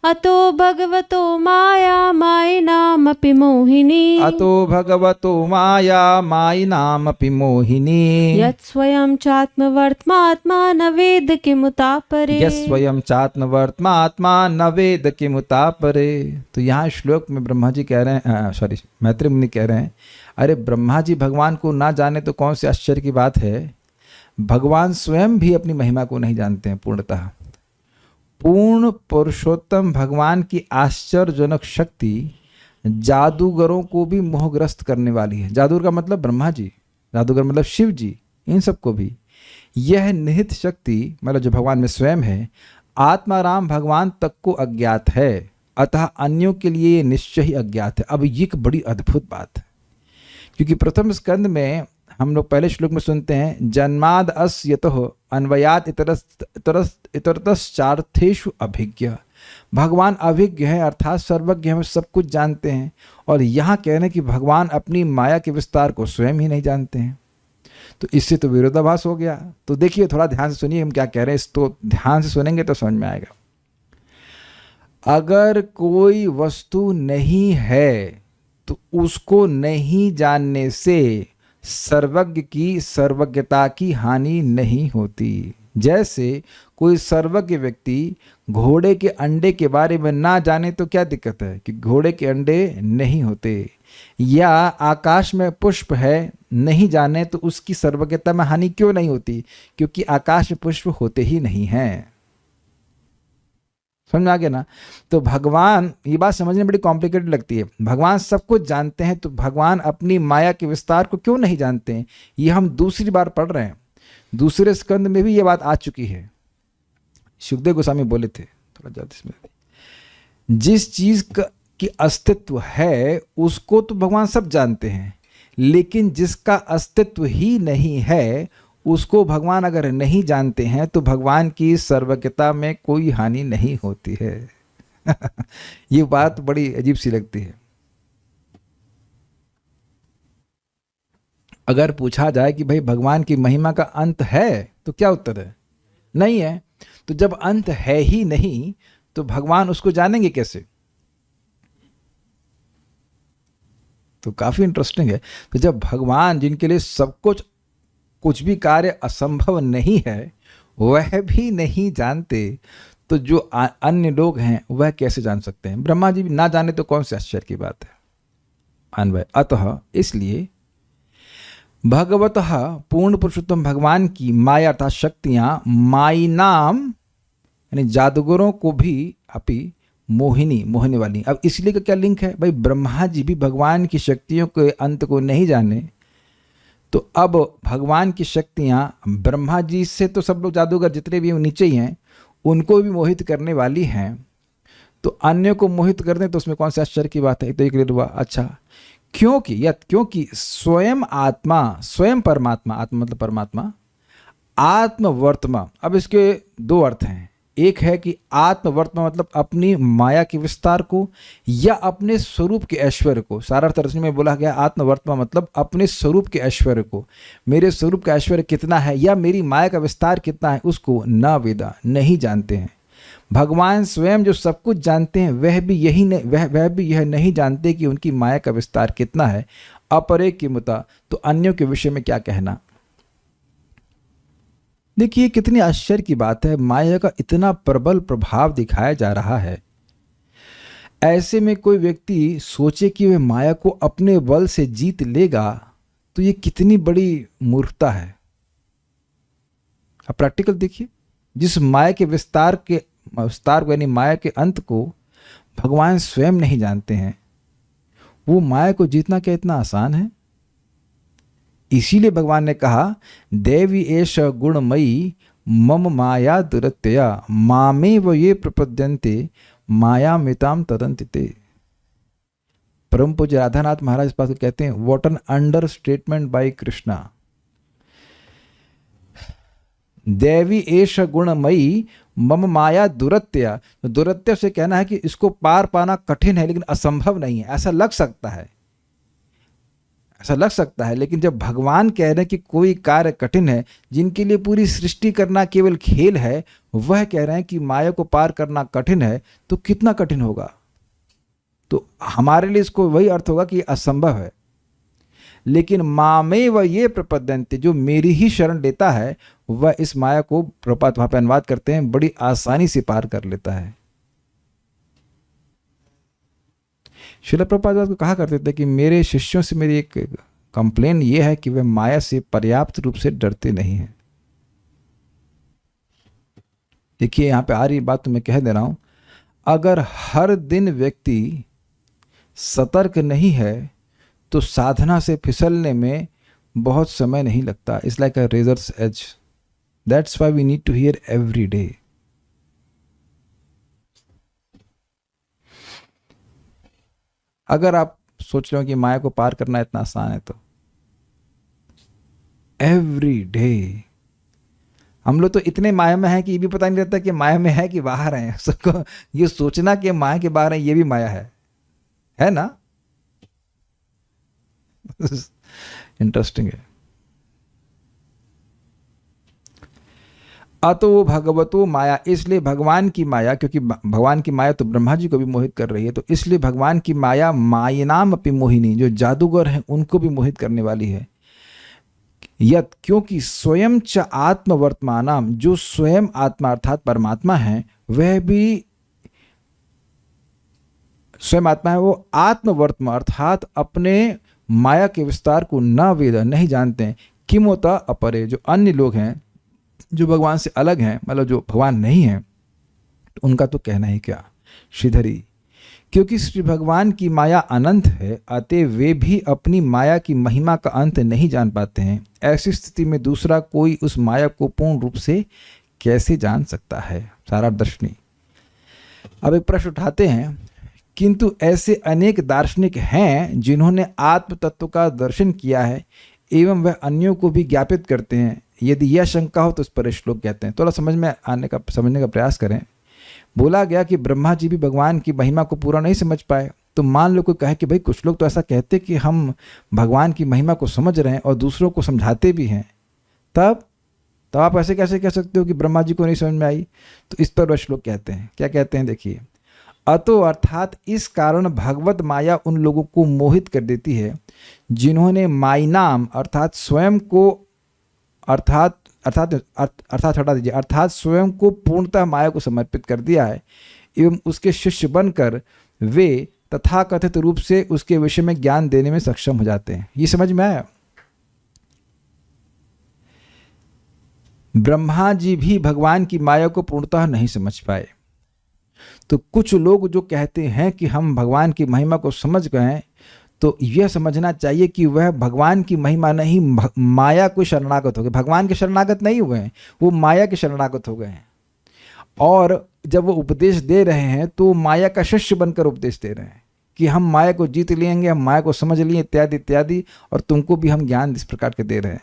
अतो भगवतो माया मायि नामपि मोहिनी, अतो भगवतो माया माई नामपि मोहिनी, यत् स्वयं चात्मवर्त्मात्मा न वेद किमुता परे, यत् स्वयं चात्मवर्त्मात्मा न वेद किमुता परे। तो यहाँ श्लोक में ब्रह्मा जी कह रहे हैं, मैत्री मुनि कह रहे हैं, अरे ब्रह्मा जी भगवान को ना जाने तो कौन से आश्चर्य की बात है। भगवान स्वयं भी अपनी महिमा को नहीं जानते हैं पूर्णतः। पूर्ण पुरुषोत्तम भगवान की आश्चर्यजनक शक्ति जादूगरों को भी मोहग्रस्त करने वाली है। जादूगर का मतलब ब्रह्मा जी, जादूगर मतलब शिव जी, इन सबको भी यह निहित शक्ति मतलब जो भगवान में स्वयं है, आत्माराम भगवान तक को अज्ञात है, अतः अन्यों के लिए निश्चय ही अज्ञात है। अब ये एक बड़ी अद्भुत बात है, क्योंकि प्रथम स्कंद में हम लोग पहले श्लोक में सुनते हैं, जन्माद अस्य यतः अन्वयात इतरतश्चार्थेषु अभिज्ञ। भगवान अभिज्ञ है, अर्थात सर्वज्ञ है, सब कुछ जानते हैं। और यहाँ कह रहे हैं कि भगवान अपनी माया के विस्तार को स्वयं ही नहीं जानते हैं। तो इससे तो विरोधाभास हो गया। तो देखिए, थोड़ा ध्यान से सुनिए हम क्या कह रहे हैं, इसको ध्यान से सुनेंगे तो समझ में आएगा। अगर कोई वस्तु नहीं है तो उसको नहीं जानने से सर्वज्ञ की सर्वज्ञता की हानि नहीं होती। जैसे कोई सर्वज्ञ व्यक्ति घोड़े के अंडे के बारे में ना जाने तो क्या दिक्कत है कि घोड़े के अंडे नहीं होते, या आकाश में पुष्प है नहीं जाने तो उसकी सर्वज्ञता में हानि क्यों नहीं होती, क्योंकि आकाश में पुष्प होते ही नहीं हैं। समझ में आ गया ना। तो भगवान, ये बात समझने बड़ी कॉम्प्लिकेटेड लगती है, भगवान सब कुछ जानते हैं तो भगवान अपनी माया के विस्तार को क्यों नहीं जानते हैं। ये हम दूसरी बार पढ़ रहे हैं, दूसरे स्कंद में भी ये बात आ चुकी है। सुखदेव गोस्वामी बोले थे, थोड़ा ज्यादा इसमें, जिस चीज की अस्तित्व है उसको तो भगवान सब जानते हैं, लेकिन जिसका अस्तित्व ही नहीं है उसको भगवान अगर नहीं जानते हैं तो भगवान की सर्वज्ञता में कोई हानि नहीं होती है। ये बात बड़ी अजीब सी लगती है। अगर पूछा जाए कि भाई भगवान की महिमा का अंत है तो क्या उत्तर है? नहीं है। तो जब अंत है ही नहीं तो भगवान उसको जानेंगे कैसे? तो काफी इंटरेस्टिंग है। तो जब भगवान, जिनके लिए सब कुछ भी कार्य असंभव नहीं है, वह भी नहीं जानते, तो जो अन्य लोग हैं वह कैसे जान सकते हैं? ब्रह्मा जी भी ना जाने तो कौन से आश्चर्य की बात है। अन्वय, अतः इसलिए भगवतः पूर्ण पुरुषोत्तम भगवान की माया अर्थात शक्तियां माई नाम यानी जादूगरों को भी अपि मोहिनी, मोहने वाली। अब इसलिए का क्या लिंक है भाई, ब्रह्मा जी भी भगवान की शक्तियों के अंत को नहीं जाने, तो अब भगवान की शक्तियाँ ब्रह्मा जी से तो सब लोग जादूगर जितने भी नीचे ही हैं उनको भी मोहित करने वाली हैं, तो अन्य को मोहित कर दें तो उसमें कौन सा आश्चर्य की बात है। तो एक हुआ। अच्छा, क्योंकि स्वयं आत्मा, स्वयं परमात्मा, आत्मा मतलब परमात्मा, आत्मवर्तमा। अब इसके दो अर्थ हैं। एक है कि आत्मवर्तमा मतलब अपनी माया के विस्तार को या अपने स्वरूप के ऐश्वर्य को। सारा तर्जमे में बोला गया आत्मवर्तमा मतलब अपने स्वरूप के ऐश्वर्य को, मेरे स्वरूप का ऐश्वर्य कितना है या मेरी माया का विस्तार कितना है उसको न वेदा, नहीं जानते हैं। भगवान स्वयं जो सब कुछ जानते हैं वह भी यह नहीं जानते कि उनकी माया का विस्तार कितना है। अपरे की मुता, तो अन्यों के विषय में क्या कहना। देखिए कितनी आश्चर्य की बात है, माया का इतना प्रबल प्रभाव दिखाया जा रहा है। ऐसे में कोई व्यक्ति सोचे कि वह माया को अपने बल से जीत लेगा तो ये कितनी बड़ी मूर्खता है। अब प्रैक्टिकल देखिए, जिस माया के विस्तार को यानी माया के अंत को भगवान स्वयं नहीं जानते हैं, वो माया को जीतना क्या इतना आसान है। इसीलिए भगवान ने कहा देवी एष गुणमयी मम माया दुरत्यया मामे व ये प्रपद्यन्ते माया मिताम तदंतिते। परम पूज्य राधानाथ महाराज इस बात को कहते हैं, what an understatement by Krishna. देवी एष गुणमयी मम माया दुरत्या, दुरत्य से कहना है कि इसको पार पाना कठिन है लेकिन असंभव नहीं है। ऐसा लग सकता है, लेकिन जब भगवान कह रहे हैं कि कोई कार्य कठिन है, जिनके लिए पूरी सृष्टि करना केवल खेल है, वह कह रहे हैं कि माया को पार करना कठिन है, तो कितना कठिन होगा। तो हमारे लिए इसको वही अर्थ होगा कि असंभव है। लेकिन मामे व ये प्रपद्यन्ते, जो मेरी ही शरण लेता है वह इस माया को, प्रपात वहां पर अनुवाद करते हैं, बड़ी आसानी से पार कर लेता है। श्रील प्रभुपाद को कहा करते थे कि मेरे शिष्यों से मेरी एक कंप्लेन ये है कि वे माया से पर्याप्त रूप से डरते नहीं हैं। देखिए यहां पे आ रही बात तो मैं कह दे रहा हूं, अगर हर दिन व्यक्ति सतर्क नहीं है तो साधना से फिसलने में बहुत समय नहीं लगता। It's like a razor's edge, that's why we need to hear every day. अगर आप सोच रहे हो कि माया को पार करना इतना आसान है, तो एवरी डे हम लोग तो इतने माया में हैं कि ये भी पता नहीं रहता कि माया में है कि बाहर है। सबको ये सोचना कि माया के बाहर है ये भी माया है ना। इंटरेस्टिंग है। अतो भगवतो माया, इसलिए भगवान की माया, क्योंकि भगवान की माया तो ब्रह्मा जी को भी मोहित कर रही है, तो इसलिए भगवान की माया मायनाम अपि मोहिनी, जो जादूगर हैं उनको भी मोहित करने वाली है। यत, क्योंकि स्वयं च आत्मवर्तमानाम, जो स्वयं आत्मा अर्थात परमात्मा है, वह भी स्वयं आत्मा है, वो आत्मवर्तमा अर्थात अपने माया के विस्तार को न वेद, नहीं जानते हैं। किमोता अपरे, जो अन्य लोग हैं जो भगवान से अलग हैं, मतलब जो भगवान नहीं हैं, तो उनका तो कहना ही क्या। श्रीधरी, क्योंकि श्री भगवान की माया अनंत है, अतः वे भी अपनी माया की महिमा का अंत नहीं जान पाते हैं। ऐसी स्थिति में दूसरा कोई उस माया को पूर्ण रूप से कैसे जान सकता है। सारा दर्शनी अब एक प्रश्न उठाते हैं, किंतु ऐसे अनेक दार्शनिक हैं जिन्होंने आत्म तत्व का दर्शन किया है एवं वह अन्यों को भी ज्ञापित करते हैं। यदि यह शंका हो तो इस पर श्लोक कहते हैं। थोड़ा समझने का प्रयास करें। बोला गया कि ब्रह्मा जी भी भगवान की महिमा को पूरा नहीं समझ पाए, तो मान लो कोई कहे कि भाई कुछ लोग तो ऐसा कहते कि हम भगवान की महिमा को समझ रहे हैं और दूसरों को समझाते भी हैं, तब आप ऐसे कैसे कह सकते हो कि ब्रह्मा जी को नहीं समझ में आई। तो इस पर वह श्लोक कहते हैं, क्या कहते हैं देखिए। अतो अर्थात इस कारण भगवत माया उन लोगों को मोहित कर देती है जिन्होंने मायनाम अर्थात स्वयं को अर्थात हटा दीजिए, अर्थात स्वयं को पूर्णतः माया को समर्पित कर दिया है एवं उसके शिष्य बनकर वे तथाकथित रूप से उसके विषय में ज्ञान देने में सक्षम हो जाते हैं। ये समझ में आया। ब्रह्मा जी भी भगवान की माया को पूर्णतः नहीं समझ पाए, तो कुछ लोग जो कहते हैं कि हम भगवान की महिमा को समझ गए, तो यह समझना चाहिए कि वह भगवान की महिमा नहीं, माया को शरणागत हो गए। भगवान के शरणागत नहीं हुए हैं, वो माया के शरणागत हो गए हैं। और जब वो उपदेश दे रहे हैं तो माया का शिष्य बनकर उपदेश दे रहे हैं कि हम माया को जीत लेंगे, हम माया को समझ लिए, इत्यादि इत्यादि, और तुमको भी हम ज्ञान इस प्रकार के दे रहे हैं।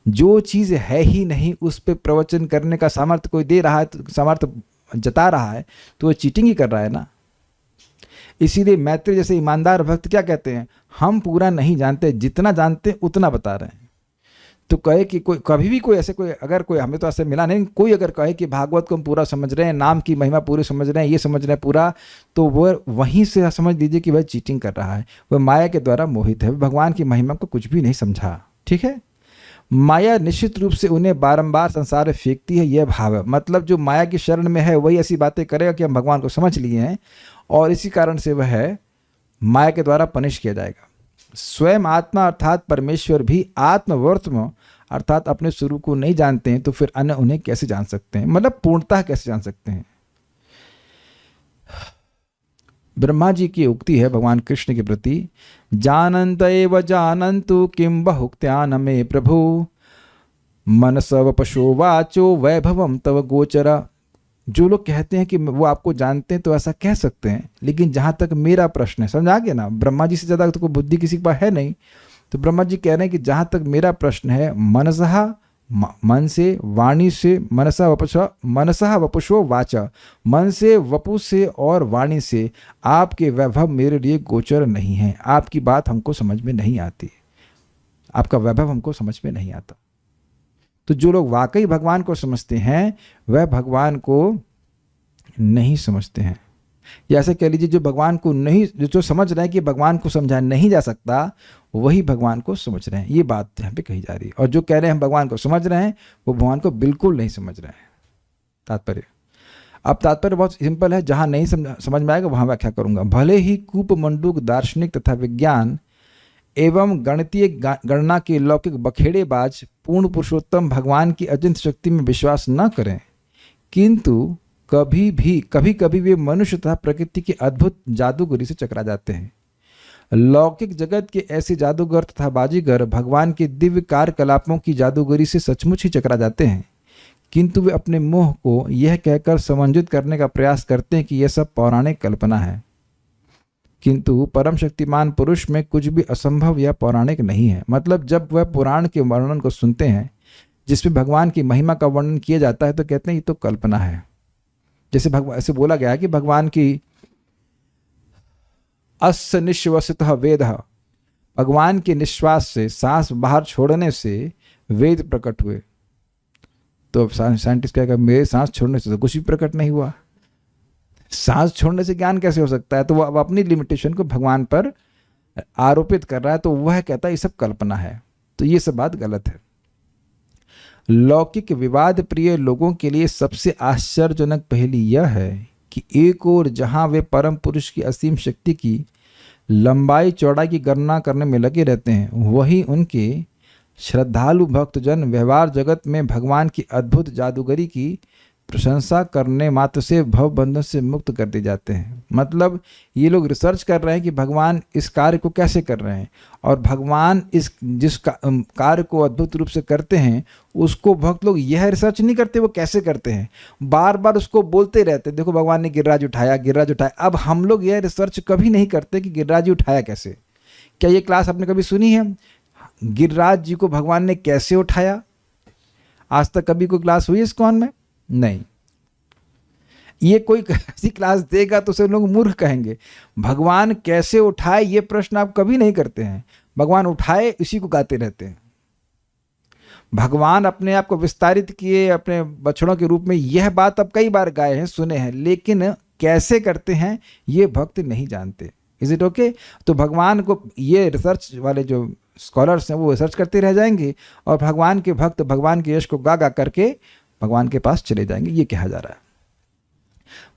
जो चीज़ है ही नहीं उस पर प्रवचन करने का सामर्थ्य कोई दे रहा है, सामर्थ्य जता रहा है, तो वो चीटिंग ही कर रहा है ना। इसीलिए मैत्री जैसे ईमानदार भक्त क्या कहते हैं, हम पूरा नहीं जानते, जितना जानते उतना बता रहे हैं। तो कहे कि कोई कभी भी कोई ऐसे कोई अगर कोई, हमें तो ऐसे मिला नहीं, कोई अगर कहे कि भागवत को हम पूरा समझ रहे हैं, नाम की महिमा पूरी समझ रहे हैं, ये समझ रहे हैं पूरा, तो वह वहीं से समझ लीजिए कि वह चीटिंग कर रहा है, वह माया के द्वारा मोहित है, भगवान की महिमा को कुछ भी नहीं समझा। ठीक है, माया निश्चित रूप से उन्हें बारंबार संसार में फेंकती है, यह भाव है। मतलब जो माया की शरण में है वही ऐसी बातें करेगा कि हम भगवान को समझ लिए हैं, और इसी कारण से वह माया के द्वारा पनिश किया जाएगा। स्वयं आत्मा अर्थात परमेश्वर भी आत्मवर्त्म अर्थात अपने स्वरूप को नहीं जानते हैं, तो फिर अन्य उन्हें कैसे जान सकते हैं, मतलब पूर्णतः कैसे जान सकते हैं। ब्रह्मा जी की उक्ति है भगवान कृष्ण के प्रति, जानन्त एव जानन्तु किं बहुक्त्या मे प्रभु, मनस वपशो वाचो वैभवम तव गोचरा। जो लोग कहते हैं कि वो आपको जानते हैं तो ऐसा कह सकते हैं, लेकिन जहाँ तक मेरा प्रश्न है, समझ आ गया ना, ब्रह्मा जी से ज़्यादा तो कोई बुद्धि किसी के पास है नहीं। तो ब्रह्मा जी कह रहे हैं कि जहाँ तक मेरा प्रश्न है, मनसहा मन से, वाणी से, मनसहा वपुषो वाचा, मन से, वपु से और वाणी से आपके वैभव मेरे लिए गोचर नहीं है। आपकी बात हमको समझ में नहीं आती, आपका वैभव हमको समझ में नहीं आता। तो जो लोग वाकई भगवान को समझते हैं वह भगवान को नहीं समझते हैं, या ऐसे कह लीजिए जो भगवान को नहीं, जो समझ रहे हैं कि भगवान को समझा नहीं जा सकता, वही भगवान को समझ रहे हैं। ये बात यहाँ पे कही जा रही है। और जो कह रहे हैं हम भगवान को समझ रहे हैं, वो भगवान को बिल्कुल नहीं समझ रहे हैं। तात्पर्य, अब तात्पर्य बहुत सिंपल है, जहाँ नहीं समझ में आएगा वहाँ व्याख्या करूँगा। भले ही कूप मंडूक दार्शनिक तथा विज्ञान एवं गणितीय गणना के लौकिक बखेड़ेबाज पूर्ण पुरुषोत्तम भगवान की अचिंत्य शक्ति में विश्वास न करें, किंतु कभी कभी वे मनुष्य तथा प्रकृति के अद्भुत जादूगरी से चकरा जाते हैं। लौकिक जगत के ऐसे जादूगर तथा बाजीगर भगवान के दिव्य कार्यकलापों की जादूगरी से सचमुच ही चकरा जाते हैं, किंतु वे अपने मोह को यह कहकर समन्वित करने का प्रयास करते हैं कि यह सब पौराणिक कल्पना है। किंतु परम शक्तिमान पुरुष में कुछ भी असंभव या पौराणिक नहीं है। मतलब जब वह पुराण के वर्णन को सुनते हैं जिसमें भगवान की महिमा का वर्णन किया जाता है, तो कहते हैं ये तो कल्पना है। जैसे ऐसे बोला गया है कि भगवान की अस्य निश्वसितः वेदः, भगवान के निश्वास से, सांस बाहर छोड़ने से वेद प्रकट हुए। तो साइंटिस्ट कहेगा मेरे सांस छोड़ने से तो कुछ भी प्रकट नहीं हुआ, सांस छोड़ने से ज्ञान कैसे हो सकता है। तो वह अपनी लिमिटेशन को भगवान पर आरोपित कर रहा है, तो वह कहता है ये सब कल्पना है। तो ये सब बात गलत है। लौकिक विवाद प्रिय लोगों के लिए सबसे आश्चर्यजनक पहेली यह है कि एक ओर जहां वे परम पुरुष की असीम शक्ति की लंबाई चौड़ाई की गणना करने में लगे रहते हैं, वहीं उनके श्रद्धालु भक्तजन व्यवहार जगत में भगवान की अद्भुत जादूगरी की प्रशंसा करने मात्र से भव बंधन से मुक्त कर दिए जाते हैं। मतलब ये लोग रिसर्च कर रहे हैं कि भगवान इस कार्य को कैसे कर रहे हैं, और भगवान जिस कार्य को अद्भुत रूप से करते हैं उसको भक्त लोग यह रिसर्च नहीं करते वो कैसे करते हैं, बार बार उसको बोलते रहते, देखो भगवान ने गिरिराज उठाया, गिरिराज उठाया। अब हम लोग यह रिसर्च कभी नहीं करते कि गिरिराज जी उठाया कैसे। क्या ये क्लास आपने कभी सुनी है गिरिराज जी को भगवान ने कैसे उठाया? आज तक कभी कोई क्लास हुई इस्कॉन में? नहीं। ये कोई ऐसी क्लास देगा तो उसे लोग मूर्ख कहेंगे। भगवान कैसे उठाए ये प्रश्न आप कभी नहीं करते हैं, भगवान उठाए इसी को गाते रहते हैं। भगवान अपने आप को विस्तारित किए अपने बछड़ों के रूप में, यह बात अब कई बार गाए हैं, सुने हैं, लेकिन कैसे करते हैं ये भक्त नहीं जानते। Is it okay? तो भगवान को ये रिसर्च वाले जो स्कॉलर्स हैं वो रिसर्च करते रह जाएंगे, और भगवान के भक्त भगवान के यश को गा गा करके भगवान के पास चले जाएंगे, ये कहा जा रहा है।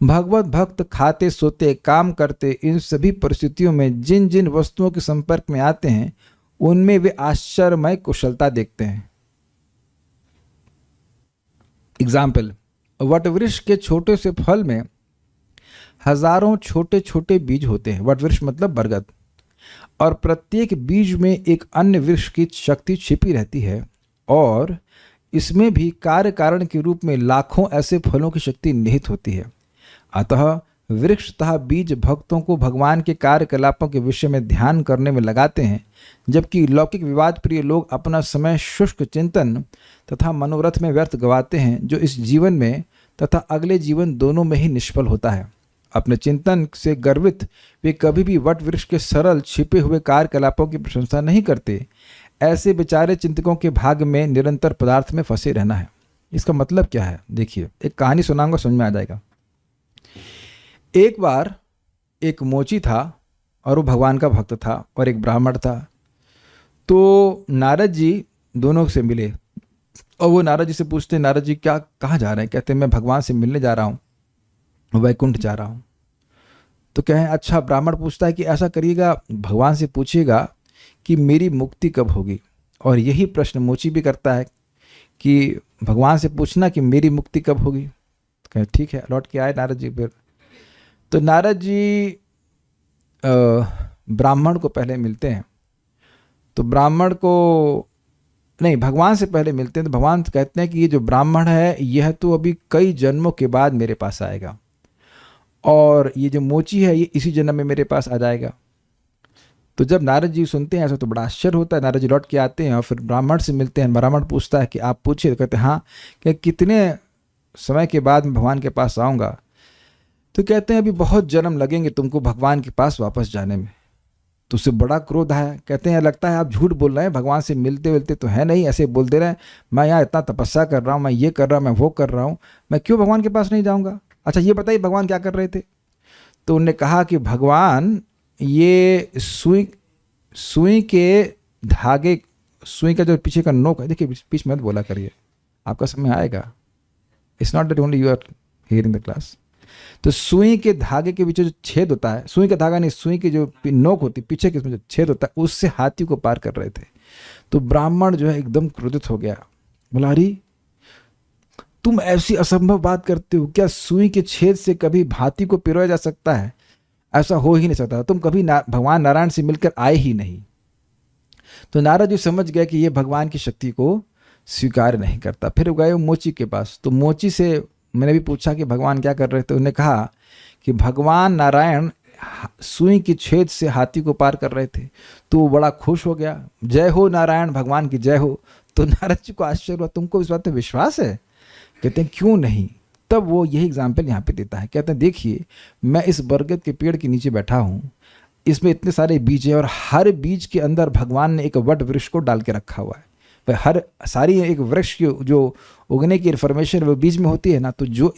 भगवत भक्त खाते सोते काम करते इन सभी परिस्थितियों में जिन जिन वस्तुओं के संपर्क में आते हैं उनमें वे आश्चर्यमय कुशलता देखते हैं। एग्जाम्पल, वटवृक्ष के छोटे से फल में हजारों छोटे छोटे बीज होते हैं। वट वृक्ष मतलब बरगद, और प्रत्येक बीज में एक अन्य वृक्ष की शक्ति छिपी रहती है, और इसमें भी कार्य कारण के रूप में लाखों ऐसे फलों की शक्ति निहित होती है। अतः वृक्ष तथा बीज भक्तों को भगवान के कार्यकलापों के विषय में ध्यान करने में लगाते हैं, जबकि लौकिक विवाद प्रिय लोग अपना समय शुष्क चिंतन तथा मनोरथ में व्यर्थ गवाते हैं, जो इस जीवन में तथा अगले जीवन दोनों में ही निष्फल होता है। अपने चिंतन से गर्वित वे कभी भी वट वृक्ष के सरल छिपे हुए कार्यकलापों की प्रशंसा नहीं करते। ऐसे बेचारे चिंतकों के भाग में निरंतर पदार्थ में फंसे रहना है। इसका मतलब क्या है? देखिए, एक कहानी सुनाऊंगा, समझ में आ जाएगा। एक बार एक मोची था और वो भगवान का भक्त था, और एक ब्राह्मण था। तो नारद जी दोनों से मिले, और वो नारद जी से पूछते, नारद जी क्या कहाँ जा रहे हैं? कहते मैं भगवान से मिलने जा रहा हूँ, वैकुंठ जा रहा हूँ। तो कहें अच्छा। ब्राह्मण पूछता है कि ऐसा करिएगा, भगवान से पूछिएगा कि मेरी मुक्ति कब होगी। और यही प्रश्न मोची भी करता है कि भगवान से पूछना कि मेरी मुक्ति कब होगी। तो कहें ठीक है। लौट के आए नारद जी। फिर तो नारद जी ब्राह्मण को पहले मिलते हैं। तो ब्राह्मण को नहीं, भगवान से पहले मिलते हैं। तो भगवान कहते हैं कि ये जो ब्राह्मण है यह तो अभी कई जन्मों के बाद मेरे पास आएगा, और ये जो मोची है ये इसी जन्म में मेरे पास आ जाएगा। तो जब नारद जी सुनते हैं ऐसा तो बड़ा आश्चर्य होता है। नारद जी लौट के आते हैं और फिर ब्राह्मण से मिलते हैं। ब्राह्मण पूछता है कि आप पूछिए। तो कहते हैं हाँ, कि कितने समय के बाद मैं भगवान के पास आऊँगा। तो कहते हैं अभी बहुत जन्म लगेंगे तुमको भगवान के पास वापस जाने में। तो उससे बड़ा क्रोध आया। कहते हैं लगता है आप झूठ बोल रहे हैं, भगवान से मिलते मिलते तो है नहीं, ऐसे बोल दे रहे हैं। मैं यहाँ इतना तपस्या कर रहा हूँ, मैं ये कर रहा हूँ, मैं वो कर रहा हूँ, मैं क्यों भगवान के पास नहीं जाऊँगा? अच्छा ये बताइए भगवान क्या कर रहे थे? तो उन्होंने कहा कि भगवान ये सुई के धागे, सुई का जो पीछे का नोक है, देखिए बीच मत बोला करिए, आपका समय आएगा। It's not that only you are here in the class. तो सुई के धागे के पीछे जो छेद होता है, सुई का धागा नहीं, सुई की जो नोक होती है पीछे के उसमें जो छेद होता है, उससे हाथी को पार कर रहे थे। तो ब्राह्मण जो है एकदम क्रोधित हो गया। बोला अरे तुम ऐसी असंभव बात करते हो, क्या सुई के छेद से कभी हाथी को पिरोया जा सकता है? ऐसा हो ही नहीं सकता, तुम कभी भगवान नारायण से मिलकर आए ही नहीं। तो नारद जी समझ गए कि ये भगवान की शक्ति को स्वीकार नहीं करता। फिर गए मोची के पास। तो मोची से मैंने भी पूछा कि भगवान क्या कर रहे थे। उन्होंने कहा कि भगवान नारायण सुई की छेद से हाथी को पार कर रहे थे। तो वो बड़ा खुश हो गया, जय हो नारायण, भगवान की जय हो। तो नारद जी को आश्चर्य हुआ, तुमको इस बात पे विश्वास है? कहते हैं क्यों नहीं। तब वो यही एग्जाम्पल यहाँ पे देता है। कहते हैं देखिए मैं इस बरगद के पेड़ के नीचे बैठा हूँ, इसमें इतने सारे बीज हैं, और हर बीज के अंदर भगवान ने एक वट वृक्ष को डाल के रखा हुआ है। वह हर सारी एक वृक्ष की जो उगने की इन्फॉर्मेशन वो बीज में होती है ना। तो जो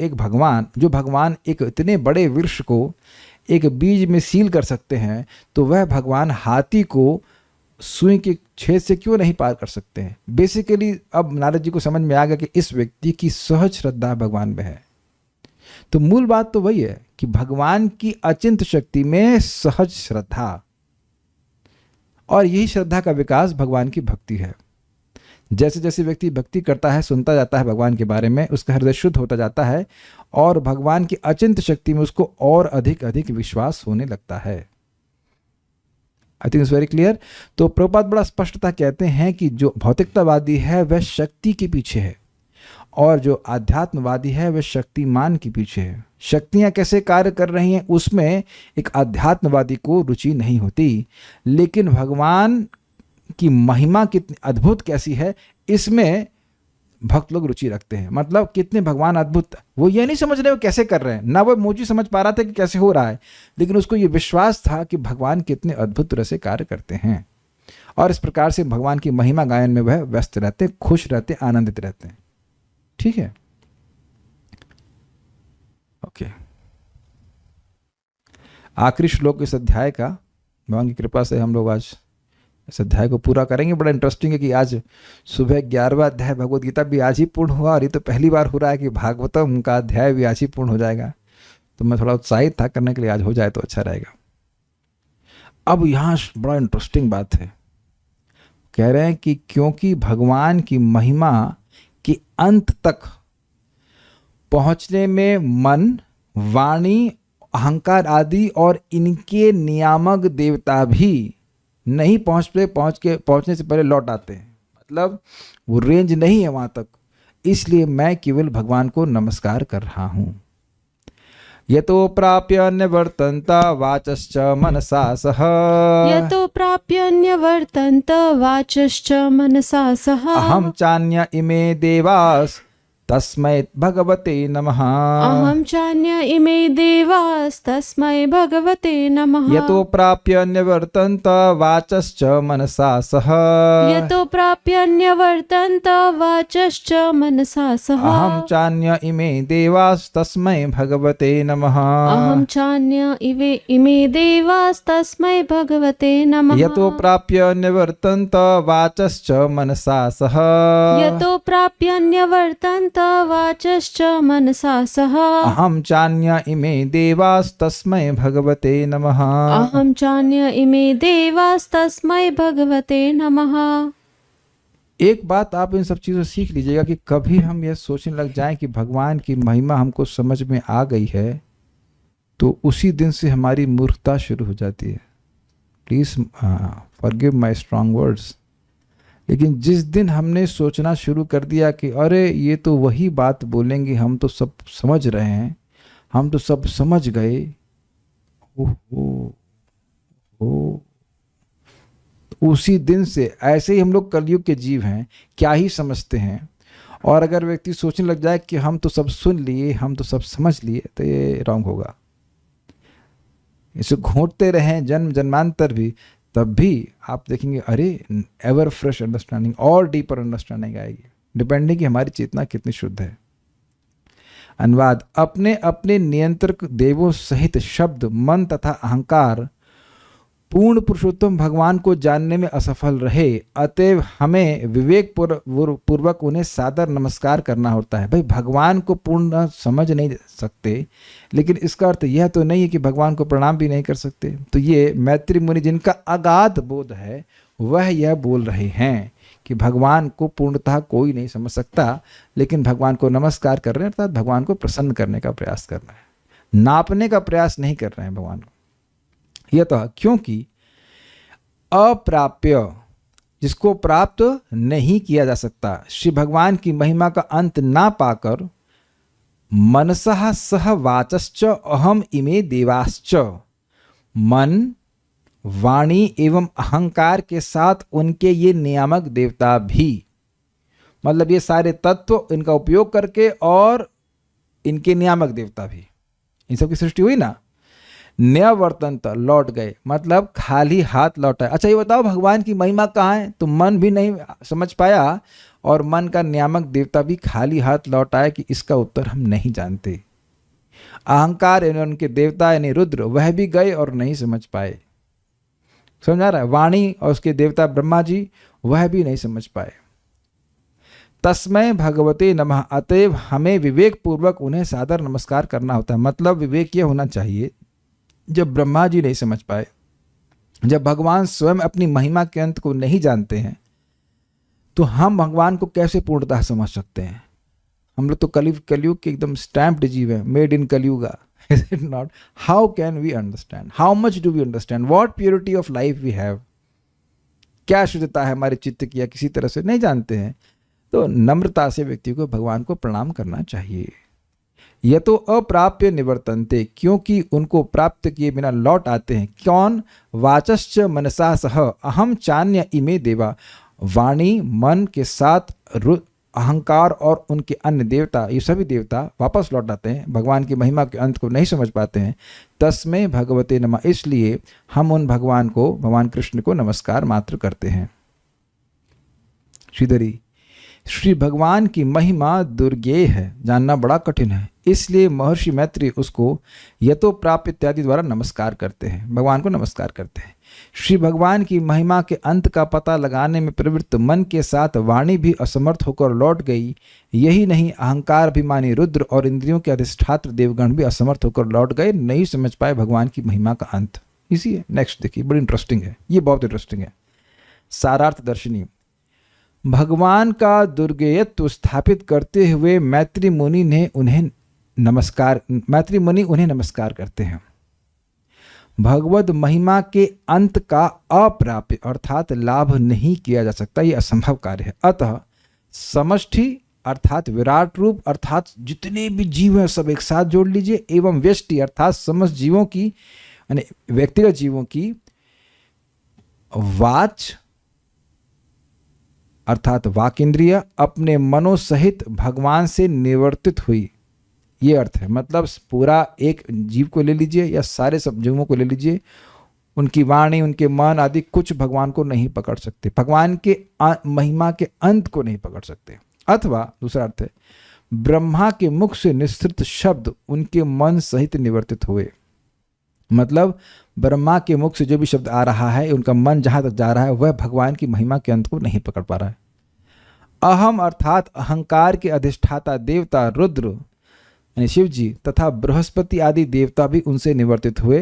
भगवान एक इतने बड़े वृक्ष को एक बीज में सील कर सकते हैं, तो वह भगवान हाथी को सुई के छेद से क्यों नहीं पार कर सकते हैं? बेसिकली अब नारद जी को समझ में आ गया कि इस व्यक्ति की सहज श्रद्धा भगवान में है। तो मूल बात तो वही है कि भगवान की अचिंत शक्ति में सहज श्रद्धा, और यही श्रद्धा का विकास भगवान की भक्ति है। जैसे जैसे व्यक्ति भक्ति करता है, सुनता जाता है भगवान के बारे में, उसका हृदय शुद्ध होता जाता है, और भगवान की अचिंत शक्ति में उसको और अधिक अधिक विश्वास होने लगता है। I think it's very clear. तो प्रभुपाद बड़ा स्पष्टता कहते हैं कि जो भौतिकतावादी है वह शक्ति के पीछे है, और जो आध्यात्मवादी है वह शक्तिमान के पीछे है। शक्तियाँ कैसे कार्य कर रही हैं उसमें एक आध्यात्मवादी को रुचि नहीं होती, लेकिन भगवान की महिमा कितनी अद्भुत कैसी है इसमें भक्त लोग रुचि रखते हैं। मतलब कितने भगवान अद्भुत, वो ये नहीं समझ रहे वो कैसे कर रहे हैं, ना वो मोची समझ पा रहा था कि कैसे हो रहा है, लेकिन उसको ये विश्वास था कि भगवान कितने अद्भुत तरह से कार्य करते हैं। और इस प्रकार से भगवान की महिमा गायन में वह व्यस्त रहते, खुश रहते, आनंदित रहते हैं। ठीक है, ओके। आखिरी श्लोक इस अध्याय का, भगवान की कृपा से हम लोग आज इस अध्याय को पूरा करेंगे। बड़ा इंटरेस्टिंग है कि आज सुबह 11वां अध्याय भगवद गीता भी आज ही पूर्ण हुआ, और ये तो पहली बार हो रहा है कि भागवतम का अध्याय भी आज ही पूर्ण हो जाएगा। तो मैं थोड़ा उत्साहित था करने के लिए, आज हो जाए तो अच्छा रहेगा। अब यहाँ बड़ा इंटरेस्टिंग बात है, कह रहे हैं कि क्योंकि भगवान की महिमा के अंत तक पहुँचने में मन, वाणी अहंकार आदि और इनके नियामक देवता भी नहीं पहुंचने से पहले लौट आते हैं। मतलब वो रेंज नहीं है वहां तक, इसलिए मैं केवल भगवान को नमस्कार कर रहा हूं। यतो प्राप्य निवर्तन्त वाचश्च मनसा सह यतो प्राप्यन्यवर्तन्त वाचश्च मनसा सह अहम चान्य इमे देवास तस्मै भगवते नमः। अहं चान्य इमे देवास्तस्मै भगवते नमः। यतो प्राप्य निवर्तन्त वाचश्च मनसा सह यतो प्राप्यन्यवर्तन्त वाचश्च मनसा सह अहम चान्य इमे देवास्तस्मै भगवते नमः। अहं चान्य इमे देवास्तस्मै भगवते नमः। यतो प्राप्य निवर्तन्त वाचश्च मनसा सह यतो प्राप्यन्यवर्तन्त वाचश्च मनसा सह अहम चान्य इमे देवास्तस्मै भगवते नमः। अहं चान्य इमे देवास्तस्मै भगवते नमः। एक बात आप इन सब चीज़ों से सीख लीजिएगा कि कभी हम यह सोचने लग जाएं कि भगवान की महिमा हमको समझ में आ गई है तो उसी दिन से हमारी मूर्खता शुरू हो जाती है। Please forgive my strong words. लेकिन जिस दिन हमने सोचना शुरू कर दिया कि अरे ये तो वही बात बोलेंगे, हम तो सब समझ रहे हैं, हम तो सब समझ गए, ओहो, उसी दिन से ऐसे ही हम लोग कलयुग के जीव हैं, क्या ही समझते हैं। और अगर व्यक्ति सोचने लग जाए कि हम तो सब सुन लिए, हम तो सब समझ लिए, तो ये रॉन्ग होगा। इसे घोंटते रहें जन्म जन्मांतर भी, तब भी आप देखेंगे अरे एवर फ्रेश अंडरस्टैंडिंग और डीपर अंडरस्टैंडिंग आएगी, डिपेंडिंग कि हमारी चेतना कितनी शुद्ध है। अनुवाद। अपने अपने नियंत्रक देवों सहित शब्द, मन तथा अहंकार पूर्ण पुरुषोत्तम भगवान को जानने में असफल रहे, अतएव हमें विवेक पूर्वक उन्हें सादर नमस्कार करना होता है। भाई भगवान को पूर्ण समझ नहीं सकते, लेकिन इसका अर्थ यह तो नहीं है कि भगवान को प्रणाम भी नहीं कर सकते। तो ये मैत्री मुनि जिनका अगाध बोध है वह यह बोल रहे हैं कि भगवान को पूर्णतः कोई नहीं समझ सकता, लेकिन भगवान को नमस्कार कर रहे हैं, अर्थात भगवान को प्रसन्न करने का प्रयास कर रहे हैं, नापने का प्रयास नहीं कर रहे हैं भगवान को। यह तो क्योंकि अप्राप्य, जिसको प्राप्त नहीं किया जा सकता, श्री भगवान की महिमा का अंत ना पाकर मनसः सह वाचश्च अहम इमे देवाश्च, मन, वाणी एवं अहंकार के साथ उनके ये नियामक देवता भी, मतलब ये सारे तत्व इनका उपयोग करके और इनके नियामक देवता भी, इन सब की सृष्टि हुई ना, न्यवर्तन्त लौट गए, मतलब खाली हाथ लौटा। अच्छा ये बताओ भगवान की महिमा कहाँ है? तो मन भी नहीं समझ पाया और मन का नियामक देवता भी खाली हाथ लौट आया कि इसका उत्तर हम नहीं जानते। अहंकार यानी उनके देवता यानी रुद्र, वह भी गए और नहीं समझ पाए। समझ आ रहा है? वाणी और उसके देवता ब्रह्मा जी, वह भी नहीं समझ पाए। तस्मै भगवते नमः, अतएव हमें विवेक पूर्वक उन्हें सादर नमस्कार करना होता है। मतलब विवेक यह होना चाहिए, जब ब्रह्मा जी नहीं समझ पाए, जब भगवान स्वयं अपनी महिमा के अंत को नहीं जानते हैं, तो हम भगवान को कैसे पूर्णतः समझ सकते हैं? हम लोग तो कलयुग के एकदम स्टैम्प्ड जीव है, made in Kalyuga. Is it not? How can we understand? How much do we understand? What purity of life we have? क्या शुद्धता है हमारे चित्त की, या किसी तरह से नहीं जानते हैं। तो नम्रता से व्यक्ति को भगवान को प्रणाम करना चाहिए। यह तो अप्राप्य निवर्तन्ते, क्योंकि उनको प्राप्त किए बिना लौट आते हैं। कौन? वाचश्च मनसा सह अहम चान्य इमे देवा, वाणी मन के साथ अहंकार और उनके अन्य देवता, ये सभी देवता वापस लौट आते हैं, भगवान की महिमा के अंत को नहीं समझ पाते हैं। तस्मै भगवते नमः, इसलिए हम उन भगवान को, भगवान कृष्ण को नमस्कार मात्र करते हैं। श्रीधरी, श्री भगवान की महिमा दुर्गेय है, जानना बड़ा कठिन है, इसलिए महर्षि मैत्री उसको यतो प्राप्य इत्यादि द्वारा नमस्कार करते हैं, भगवान को नमस्कार करते हैं। श्री भगवान की महिमा के अंत का पता लगाने में प्रवृत्त मन के साथ वाणी भी असमर्थ होकर लौट गई। यही नहीं, अहंकार अभिमानी रुद्र और इंद्रियों के अधिष्ठात्र देवगण भी असमर्थ होकर लौट गए, नहीं समझ पाए भगवान की महिमा का अंत। इसी है। नेक्स्ट देखिए, बड़ी इंटरेस्टिंग है, ये बहुत इंटरेस्टिंग है। सारार्थ दर्शनी। भगवान का दुर्गेयत्व स्थापित करते हुए मैत्री मुनि ने उन्हें नमस्कार, मैत्री मुनि उन्हें नमस्कार करते हैं। भगवत महिमा के अंत का अप्राप्य अर्थात लाभ नहीं किया जा सकता, ये असंभव कार्य है। अतः समष्टि अर्थात विराट रूप अर्थात जितने भी जीव हैं सब एक साथ जोड़ लीजिए, एवं व्यष्टि अर्थात समस्त जीवों की यानी व्यक्तिगत जीवों की वाच अर्थात वाक इंद्रिय अपने मनो सहित भगवान से निवर्तित हुई, ये अर्थ है। मतलब पूरा एक जीव को ले लीजिए या सारे सब जीवों को ले लीजिए, उनकी वाणी उनके मन आदि कुछ भगवान को नहीं पकड़ सकते, भगवान के महिमा के अंत को नहीं पकड़ सकते। अथवा दूसरा अर्थ है ब्रह्मा के मुख से निस्तृत शब्द उनके मन सहित निवर्तित हुए। मतलब ब्रह्मा के मुख से जो भी शब्द आ रहा है उनका मन जहां तक जा रहा है वह भगवान की महिमा के अंत को नहीं पकड़ पा रहा है। अहम अर्थात अहंकार के अधिष्ठाता देवता रुद्र यानी शिव जी तथा बृहस्पति आदि देवता भी उनसे निवर्तित हुए।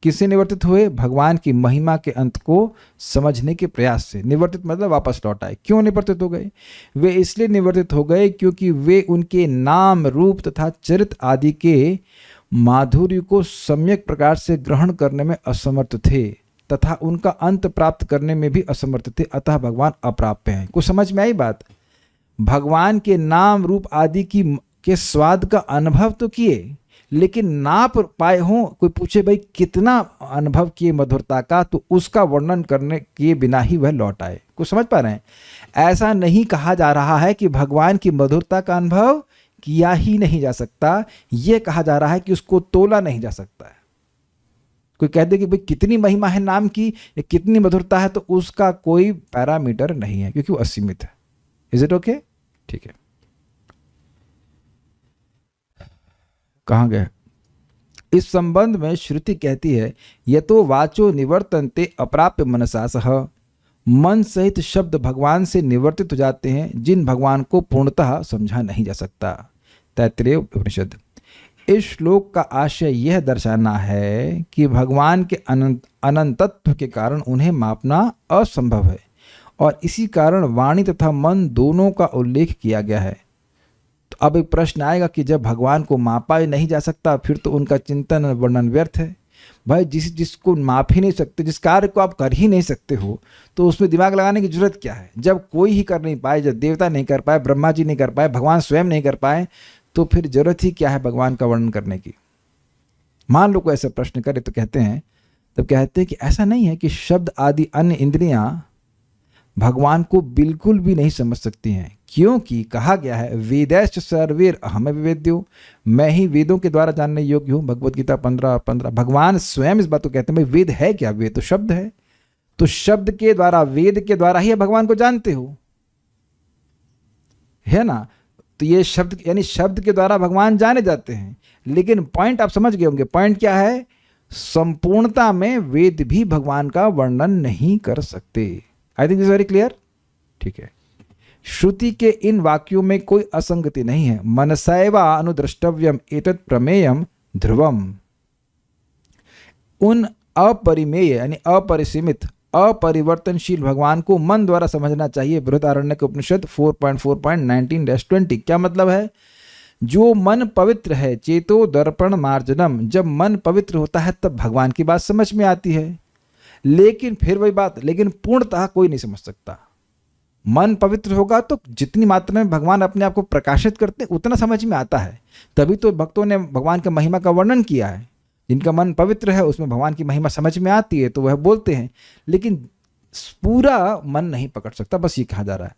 किससे निवर्तित हुए? भगवान की महिमा के अंत को समझने के प्रयास से। निवर्तित मतलब वापस लौट आए। क्यों निवर्तित हो गए? वे इसलिए निवर्तित हो गए क्योंकि वे उनके नाम रूप तथा चरित्र आदि के माधुर्य को सम्यक प्रकार से ग्रहण करने में असमर्थ थे तथा उनका अंत प्राप्त करने में भी असमर्थ थे, अतः भगवान अप्राप्य हैं। कुछ समझ में आई बात? भगवान के नाम रूप आदि के स्वाद का अनुभव तो किए लेकिन ना पाए हों। कोई पूछे भाई कितना अनुभव किए मधुरता का, तो उसका वर्णन करने किए बिना ही वह लौट आए। कुछ समझ पा रहे हैं? ऐसा नहीं कहा जा रहा है कि भगवान की मधुरता का अनुभव किया ही नहीं जा सकता, यह कहा जा रहा है कि उसको तोला नहीं जा सकता है। कोई कह दे कि भाई कितनी महिमा है नाम की या कितनी मधुरता है, तो उसका कोई पैरामीटर नहीं है क्योंकि वो असीमित है। Is it okay? ठीक है, कहाँ गए? इस संबंध में श्रुति कहती है यतो वाचो निवर्तन्ते अप्राप्य मनसा सह। मन सहित शब्द भगवान से निवर्तित हो जाते हैं जिन भगवान को पूर्णतः समझा नहीं जा सकता। तैत्तिरीय उपनिषद। इस श्लोक का आशय यह दर्शाना है कि भगवान के अनंतत्व के कारण उन्हें मापना असंभव है और इसी कारण वाणी तथा मन दोनों का उल्लेख किया गया है। तो अब एक प्रश्न आएगा कि जब भगवान को मापा ही नहीं जा सकता फिर तो उनका चिंतन वर्णन व्यर्थ है। भाई जिसको माप ही नहीं सकते, जिस कार्य को आप कर ही नहीं सकते हो, तो उसमें दिमाग लगाने की जरूरत क्या है? जब कोई ही कर नहीं पाए, जब देवता नहीं कर पाए, ब्रह्मा जी नहीं कर पाए, भगवान स्वयं नहीं कर पाए, तो फिर जरूरत ही क्या है भगवान का वर्णन करने की? मान लो कोई ऐसा प्रश्न करे तो कहते हैं कि ऐसा नहीं है कि शब्द आदि अन्य इंद्रियां भगवान को बिल्कुल भी नहीं समझ सकती हैं, क्योंकि कहा गया है वेदैश्च सर्वैर अहम विवेद्यो, मैं ही वेदों के द्वारा जानने योग्य हूँ। भगवत गीता 15:15। भगवान स्वयं इस बात को कहते हैं भाई वेद है क्या? वेद तो शब्द है, तो शब्द के द्वारा वेद के द्वारा ही भगवान को जानते हो, है ना? तो ये शब्द यानी शब्द के द्वारा भगवान जाने जाते हैं। लेकिन पॉइंट आप समझ गए होंगे, पॉइंट क्या है? संपूर्णता में वेद भी भगवान का वर्णन नहीं कर सकते। I think is very clear. ठीक है, श्रुति के इन वाक्यों में कोई असंगति नहीं है। मनसैवा अनुद्रष्टव्यम एतत् प्रमेयम ध्रुवम। उन अपरिमेय यानी अपरिसीमित अपरिवर्तनशील भगवान को मन द्वारा समझना चाहिए। बृहदारण्यक उपनिषद 4.4.19-20। क्या मतलब है? जो मन पवित्र है, चेतो दर्पण मार्जनम, जब मन पवित्र होता है तब भगवान की बात समझ में आती है। लेकिन फिर वही बात, लेकिन पूर्णतः कोई नहीं समझ सकता। मन पवित्र होगा तो जितनी मात्रा में भगवान अपने आप को प्रकाशित करते उतना समझ में आता है। तभी तो भक्तों ने भगवान की महिमा का वर्णन किया है। जिनका मन पवित्र है उसमें भगवान की महिमा समझ में आती है तो वह बोलते हैं, लेकिन पूरा मन नहीं पकड़ सकता। बस ये कहा जा रहा है।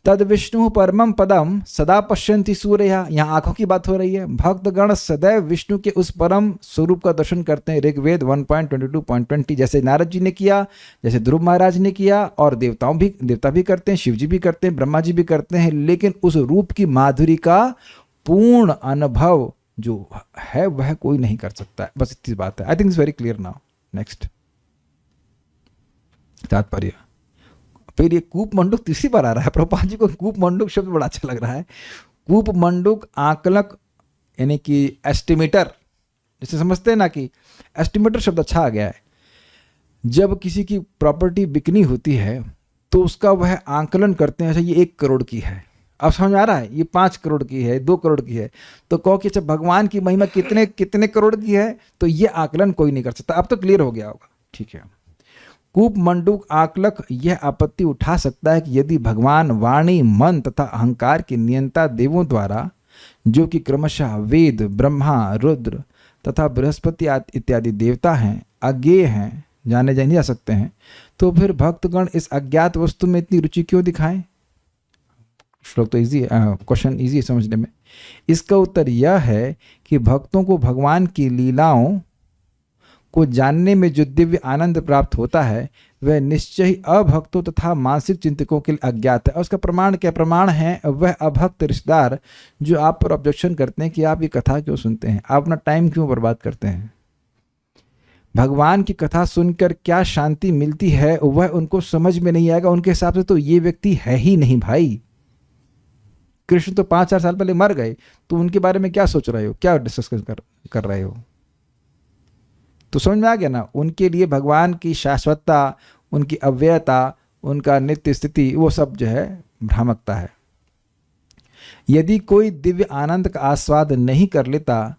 तद विष्णु परमम पदम सदा पश्यन्ति सूर्यः। यहाँ आंखों की बात हो रही है। भक्तगण सदैव विष्णु के उस परम स्वरूप का दर्शन करते हैं। ऋग्वेद 1.22.20, जैसे नारद जी ने किया, जैसे ध्रुव महाराज ने किया, और देवता भी करते हैं, शिव जी भी करते हैं, ब्रह्मा जी भी करते हैं। लेकिन उस रूप की माधुरी का पूर्ण अनुभव जो है वह कोई नहीं कर सकता। बस इतनी बात है। I think it's very clear now. Next तात्पर्य। फिर ये कूप मंडूक तीसरी बार आ रहा है। प्रभुपाद जी को कूप मंडूक शब्द बड़ा अच्छा लग रहा है। कूप मंडूक आकलक यानी कि एस्टिमेटर, जैसे समझते हैं ना कि एस्टिमेटर शब्द अच्छा आ गया है। जब किसी की प्रॉपर्टी बिकनी होती है तो उसका वह आंकलन करते हैं, ऐसे ये 1 करोड़ की है, अब समझ में आ रहा है, ये 5 करोड़ की है, 2 करोड़ की है, तो कहो कि अच्छा भगवान की महिमा कितने कितने करोड़ की है, तो ये आकलन कोई नहीं कर सकता। अब तो क्लियर हो गया होगा, ठीक है। कूप मंडूक आकलक यह आपत्ति उठा सकता है कि यदि भगवान वाणी, मन तथा अहंकार के नियंता देवों द्वारा, जो कि क्रमशः वेद, ब्रह्मा, रुद्र तथा बृहस्पति इत्यादि देवता हैं, अज्ञेय हैं, जाने नहीं जा सकते हैं, तो फिर भक्तगण इस अज्ञात वस्तु में इतनी रुचि क्यों दिखाएं? श्लोक तो इजी, क्वेश्चन इजी है समझने में। इसका उत्तर यह है कि भक्तों को भगवान की लीलाओं को जानने में जो दिव्य आनंद प्राप्त होता है वह निश्चय ही अभक्तों तथा मानसिक चिंतकों के लिए अज्ञात है। और उसका प्रमाण क्या? प्रमाण है वह अभक्त रिश्तेदार जो आप पर ऑब्जेक्शन करते हैं कि आप ये कथा क्यों सुनते हैं, आप अपना टाइम क्यों बर्बाद करते हैं। भगवान की कथा सुनकर क्या शांति मिलती है वह उनको समझ में नहीं आएगा। उनके हिसाब से तो ये व्यक्ति है ही नहीं भाई। कृष्ण तो 5-4 साल पहले मर गए, तो उनके बारे में क्या सोच रहे हो, क्या डिस्कस कर रहे हो? तो समझ में आ गया ना। उनके लिए भगवान की शाश्वतता, उनकी अव्ययता, उनका नित्य स्थिति, वो सब जो है भ्रामकता है। यदि कोई दिव्य आनंद का आस्वाद नहीं कर लेता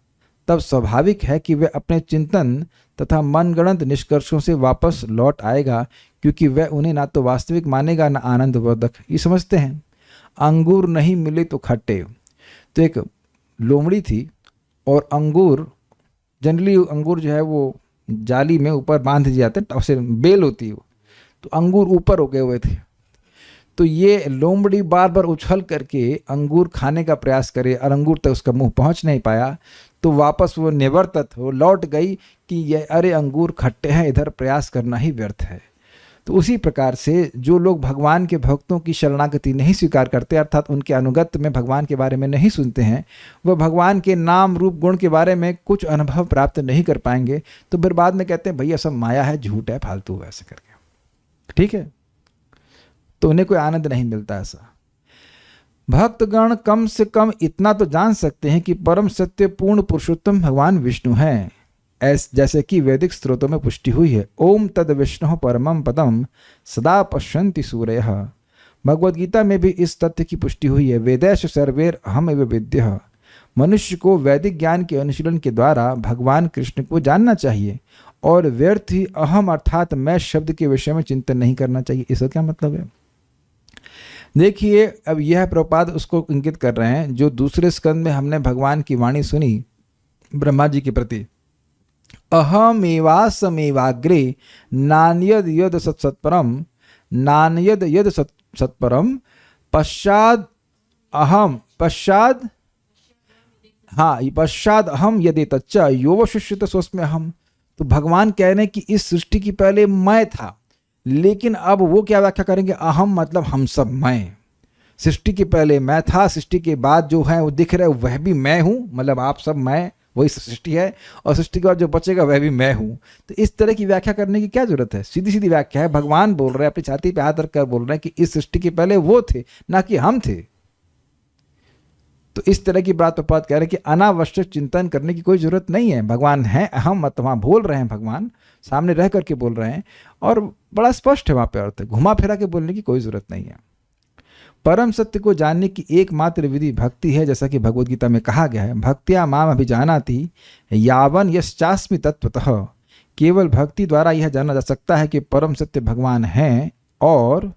तब स्वाभाविक है कि वह अपने चिंतन तथा मनगणंत निष्कर्षों से वापस लौट आएगा, क्योंकि वह उन्हें ना तो वास्तविक मानेगा ना आनंदवर्धक। ये समझते हैं, अंगूर नहीं मिले तो खट्टे। तो एक लोमड़ी थी और अंगूर, जनरली अंगूर जो है वो जाली में ऊपर बांध दिए जाते हैं, उसे बेल होती है, तो अंगूर ऊपर हो गए हुए थे। तो ये लोमड़ी बार बार उछल करके अंगूर खाने का प्रयास करे और अंगूर तक उसका मुंह पहुंच नहीं पाया, तो वापस वो निवर्तत हो लौट गई कि ये अरे अंगूर खट्टे हैं, इधर प्रयास करना ही व्यर्थ है। तो उसी प्रकार से जो लोग भगवान के भक्तों की शरणागति नहीं स्वीकार करते, अर्थात उनके अनुगत्य में भगवान के बारे में नहीं सुनते हैं, वह भगवान के नाम रूप गुण के बारे में कुछ अनुभव प्राप्त नहीं कर पाएंगे। तो फिर बाद में कहते हैं भैया सब माया है, झूठ है, फालतू है, ऐसे करके, ठीक है। तो उन्हें कोई आनंद नहीं मिलता ऐसा। भक्तगण कम से कम इतना तो जान सकते हैं कि परम सत्य पूर्ण पुरुषोत्तम भगवान विष्णु हैं, जैसे कि वैदिक स्त्रोतों में पुष्टि हुई है। ओम तद विष्णु परमं पदम सदा पश्यन्ति सूरयः। भगवद गीता में भी इस तथ्य की पुष्टि हुई है। वेदैश सर्वेर अहम एव विद्यः। मनुष्य को वैदिक ज्ञान के अनुशीलन के द्वारा भगवान कृष्ण को जानना चाहिए और व्यर्थ ही अहम अर्थात मैं शब्द के विषय में चिंतन नहीं करना चाहिए। इसका क्या मतलब है? देखिए, अब यह प्रभुपाद उसको इंगित कर रहे हैं जो दूसरे स्कंद में हमने भगवान की वाणी सुनी ब्रह्मा जी के प्रति। अहमेवासमेवाग्रे नान्यद यद सत्सत्परम नान्यद यद सत्परम पश्चाद अहम पश्चाद अहम यदि तच्च योवशिष्यत स्वस्म्य अहम। तो भगवान कह रहे हैं कि इस सृष्टि की पहले मैं था, लेकिन अब वो क्या व्याख्या करेंगे? अहम मतलब हम सब, मैं। सृष्टि के पहले मैं था, सृष्टि के बाद जो है वो दिख रहा है वह भी मैं हूँ, मतलब आप सब मैं, वही सृष्टि है, और सृष्टि के बाद जो बचेगा वह भी मैं हूँ। तो इस तरह की व्याख्या करने की क्या जरूरत है? सीधी सीधी व्याख्या है। भगवान बोल रहे हैं, अपनी छाती पे हाथ रखकर बोल रहे हैं कि इस सृष्टि के पहले वो थे, ना कि हम थे। तो इस तरह की बात पर कह रहे हैं कि अनावश्यक चिंतन करने की कोई जरूरत नहीं है। भगवान है अहम मत, वहाँ बोल रहे हैं, भगवान सामने रह करके बोल रहे हैं और बड़ा स्पष्ट है वहाँ पे अर्थ। घुमा फिरा के बोलने की कोई जरूरत नहीं है। परम सत्य को जानने की एकमात्र विधि भक्ति है, जैसा कि भगवद गीता में कहा गया है, भक्त्या माम अभिजानाति यावन यश्चास्मि तत्वतः। केवल भक्ति द्वारा यह जाना जा सकता है कि परम सत्य भगवान हैं और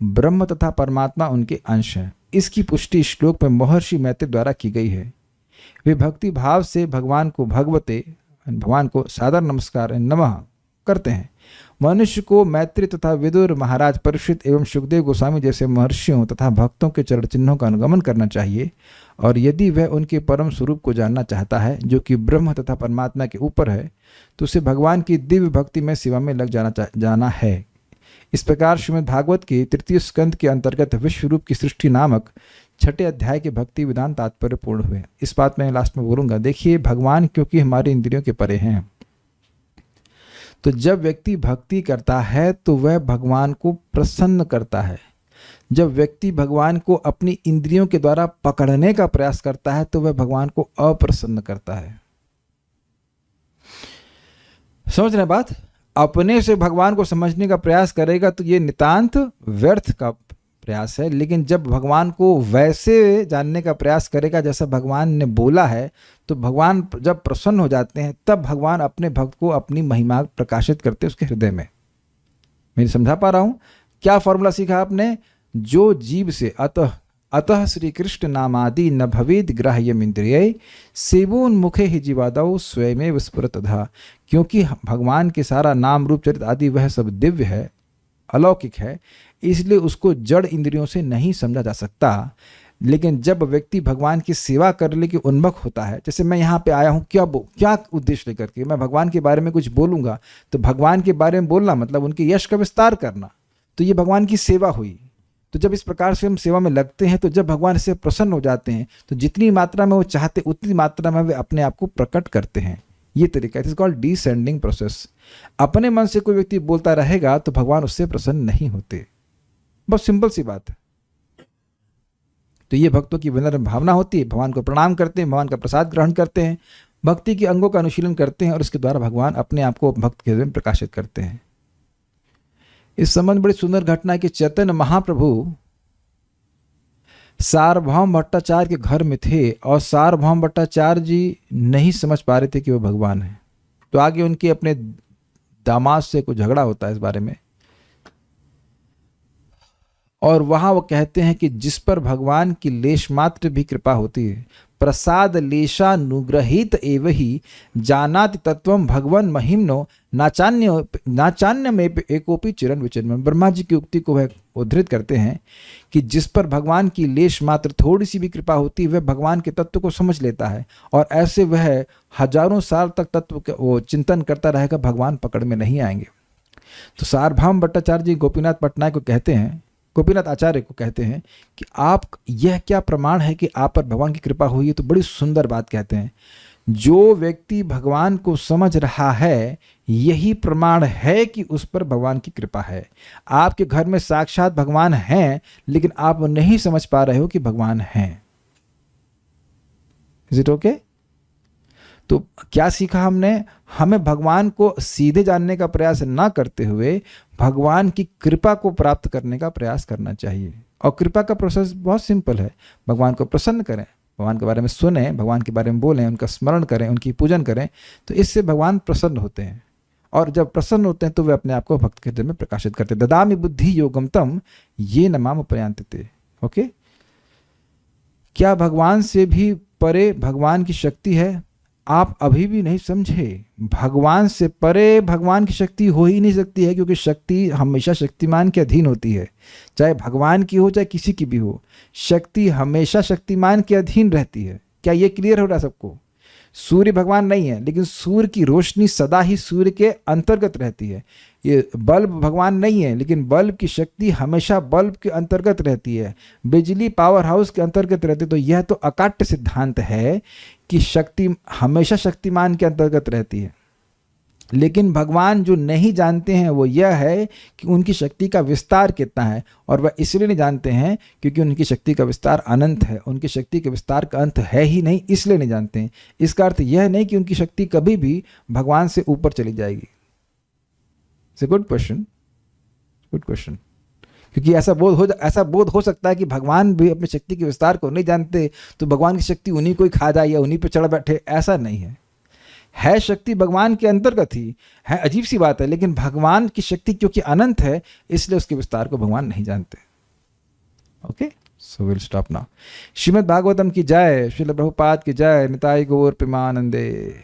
ब्रह्म तथा परमात्मा उनके अंश हैं। इसकी पुष्टि श्लोक में महर्षि मैत्री द्वारा की गई है। वे भक्ति भाव से भगवान को सादर नमस्कार नमः करते हैं। मनुष्य को मैत्री तथा विदुर, महाराज परीक्षित एवं सुखदेव गोस्वामी जैसे महर्षियों तथा भक्तों के चरण चिन्हों का अनुगमन करना चाहिए, और यदि वह उनके परम स्वरूप को जानना चाहता है जो कि ब्रह्म तथा परमात्मा के ऊपर है, तो उसे भगवान की दिव्य भक्ति में सेवा में लग जाना है। इस प्रकार श्रीमद् भागवत के 3 स्कंद के अंतर्गत विश्व रूप की सृष्टि नामक 6 अध्याय के भक्ति विधान तात्पर्य पूर्ण हुए। इस बात मैं लास्ट में बोलूँगा। देखिए, भगवान क्योंकि हमारी इंद्रियों के परे हैं, तो जब व्यक्ति भक्ति करता है तो वह भगवान को प्रसन्न करता है। जब व्यक्ति भगवान को अपनी इंद्रियों के द्वारा पकड़ने का प्रयास करता है तो वह भगवान को अप्रसन्न करता है। समझ रहे बात? अपने से भगवान को समझने का प्रयास करेगा तो ये नितांत व्यर्थ का प्रयास है, लेकिन जब भगवान को वैसे जानने का प्रयास करेगा जैसा भगवान ने बोला है, तो भगवान जब प्रसन्न हो जाते हैं तब भगवान अपने भक्त को अपनी महिमा प्रकाशित करते हैं उसके हृदय में। मैं समझा पा रहा हूँ? क्या फॉर्मूला सीखा आपने? जो जीव से अतः श्री कृष्ण नामादि न भवेद ग्राह्यम इंद्रिय सेवोन्मुखे ही जीवादौ स्वयमेव स्फुरतधा। क्योंकि भगवान के सारा नाम रूप चरित्र आदि वह सब दिव्य है, अलौकिक है, इसलिए उसको जड़ इंद्रियों से नहीं समझा जा सकता। लेकिन जब व्यक्ति भगवान की सेवा करने के उन्मुख होता है, जैसे मैं यहाँ पे आया हूँ क्या उद्देश्य लेकर के, मैं भगवान के बारे में कुछ बोलूँगा, तो भगवान के बारे में बोलना मतलब उनके यश का विस्तार करना, तो ये भगवान की सेवा हुई। तो जब इस प्रकार से हम सेवा में लगते हैं, तो जब भगवान से प्रसन्न हो जाते हैं, तो जितनी मात्रा में वो चाहते उतनी मात्रा में वे अपने आप को प्रकट करते हैं। ये तरीका है, it is called descending process. अपने मन से कोई व्यक्ति बोलता रहेगा तो भगवान उससे प्रसन्न नहीं होते। बहुत सिंपल सी बात है। तो ये भक्तों की विनम्र भावना होती है, भगवान को प्रणाम करते हैं, भगवान का प्रसाद ग्रहण करते हैं, भक्ति के अंगों का अनुशीलन करते हैं और इसके द्वारा भगवान अपने आप को भक्त के हृदय में प्रकाशित करते हैं। इस संबंध बड़ी सुंदर घटना है कि चैतन्य महाप्रभु सार्वभौम भट्टाचार्य के घर में थे और सार्वभौम भट्टाचार्य जी नहीं समझ पा रहे थे कि वो भगवान है। तो आगे उनके अपने दामाद से कुछ झगड़ा होता है इस बारे में, और वहां वो कहते हैं कि जिस पर भगवान की लेश मात्र भी कृपा होती है, प्रसाद लेशानुग्रहित एव ही जानाति तत्वम भगवन महिम्नो नाचान्य में एकोपी चिरन विचिरन। ब्रह्मा जी की उक्ति को वह उद्धृत करते हैं कि जिस पर भगवान की लेश मात्र थोड़ी सी भी कृपा होती है, वह भगवान के तत्व को समझ लेता है और ऐसे वह हजारों साल तक तत्व वो चिंतन करता रहेगा, भगवान पकड़ में नहीं आएंगे। तो सार्वभौम भट्टाचार्य जी गोपीनाथ पटनायक को कहते हैं, गोपीनाथ आचार्य को कहते हैं कि आप यह क्या प्रमाण है कि आप पर भगवान की कृपा हुई है? तो बड़ी सुंदर बात कहते हैं, जो व्यक्ति भगवान को समझ रहा है यही प्रमाण है कि उस पर भगवान की कृपा है। आपके घर में साक्षात भगवान हैं, लेकिन आप नहीं समझ पा रहे हो कि भगवान हैं। Is it okay? तो क्या सीखा हमने? हमें भगवान को सीधे जानने का प्रयास ना करते हुए भगवान की कृपा को प्राप्त करने का प्रयास करना चाहिए। और कृपा का प्रोसेस बहुत सिंपल है, भगवान को प्रसन्न करें, भगवान के बारे में सुने, भगवान के बारे में बोलें, उनका स्मरण करें, उनकी पूजन करें, तो इससे भगवान प्रसन्न होते हैं। और जब प्रसन्न होते हैं तो वे अपने आप को भक्त के हृदय में प्रकाशित करते हैं। ददामि बुद्धि योगम तम ये न माम उपयांते। ओके, क्या भगवान से भी परे भगवान की शक्ति है? आप अभी भी नहीं समझे। भगवान से परे भगवान की शक्ति हो ही नहीं सकती है, क्योंकि शक्ति हमेशा शक्तिमान के अधीन होती है, चाहे भगवान की हो चाहे किसी की भी हो, शक्ति हमेशा शक्तिमान के अधीन रहती है। क्या ये क्लियर हो रहा है सबको? सूर्य भगवान नहीं है, लेकिन सूर्य की रोशनी सदा ही सूर्य के अंतर्गत रहती है। ये बल्ब भगवान नहीं है, लेकिन बल्ब की शक्ति हमेशा बल्ब के अंतर्गत रहती है, बिजली पावर हाउस के अंतर्गत रहती है। तो यह तो अकाट्य सिद्धांत है कि शक्ति हमेशा शक्तिमान के अंतर्गत रहती है। लेकिन भगवान जो नहीं जानते हैं वो यह है कि उनकी शक्ति का विस्तार कितना है, और वह इसलिए नहीं जानते हैं क्योंकि उनकी शक्ति का विस्तार अनंत है। उनकी शक्ति के विस्तार का अंत है ही नहीं, इसलिए नहीं जानते हैं। इसका अर्थ यह नहीं कि उनकी शक्ति कभी भी भगवान से ऊपर चली जाएगी। It's a good question, good question. क्योंकि ऐसा बोध हो सकता है कि भगवान भी अपनी शक्ति के विस्तार को नहीं जानते, तो भगवान की शक्ति उन्हीं को ही खा जाए या उन्हीं पर चढ़ बैठे। ऐसा नहीं है शक्ति भगवान के अंतर्गत ही है। अजीब सी बात है, लेकिन भगवान की शक्ति क्योंकि अनंत है, इसलिए उसके विस्तार को भगवान नहीं जानते। Okay, so will stop now. Shrimad Bhagavatam की जय, श्रील प्रभुपाद की जय, निताई गौर प्रेमानंदे।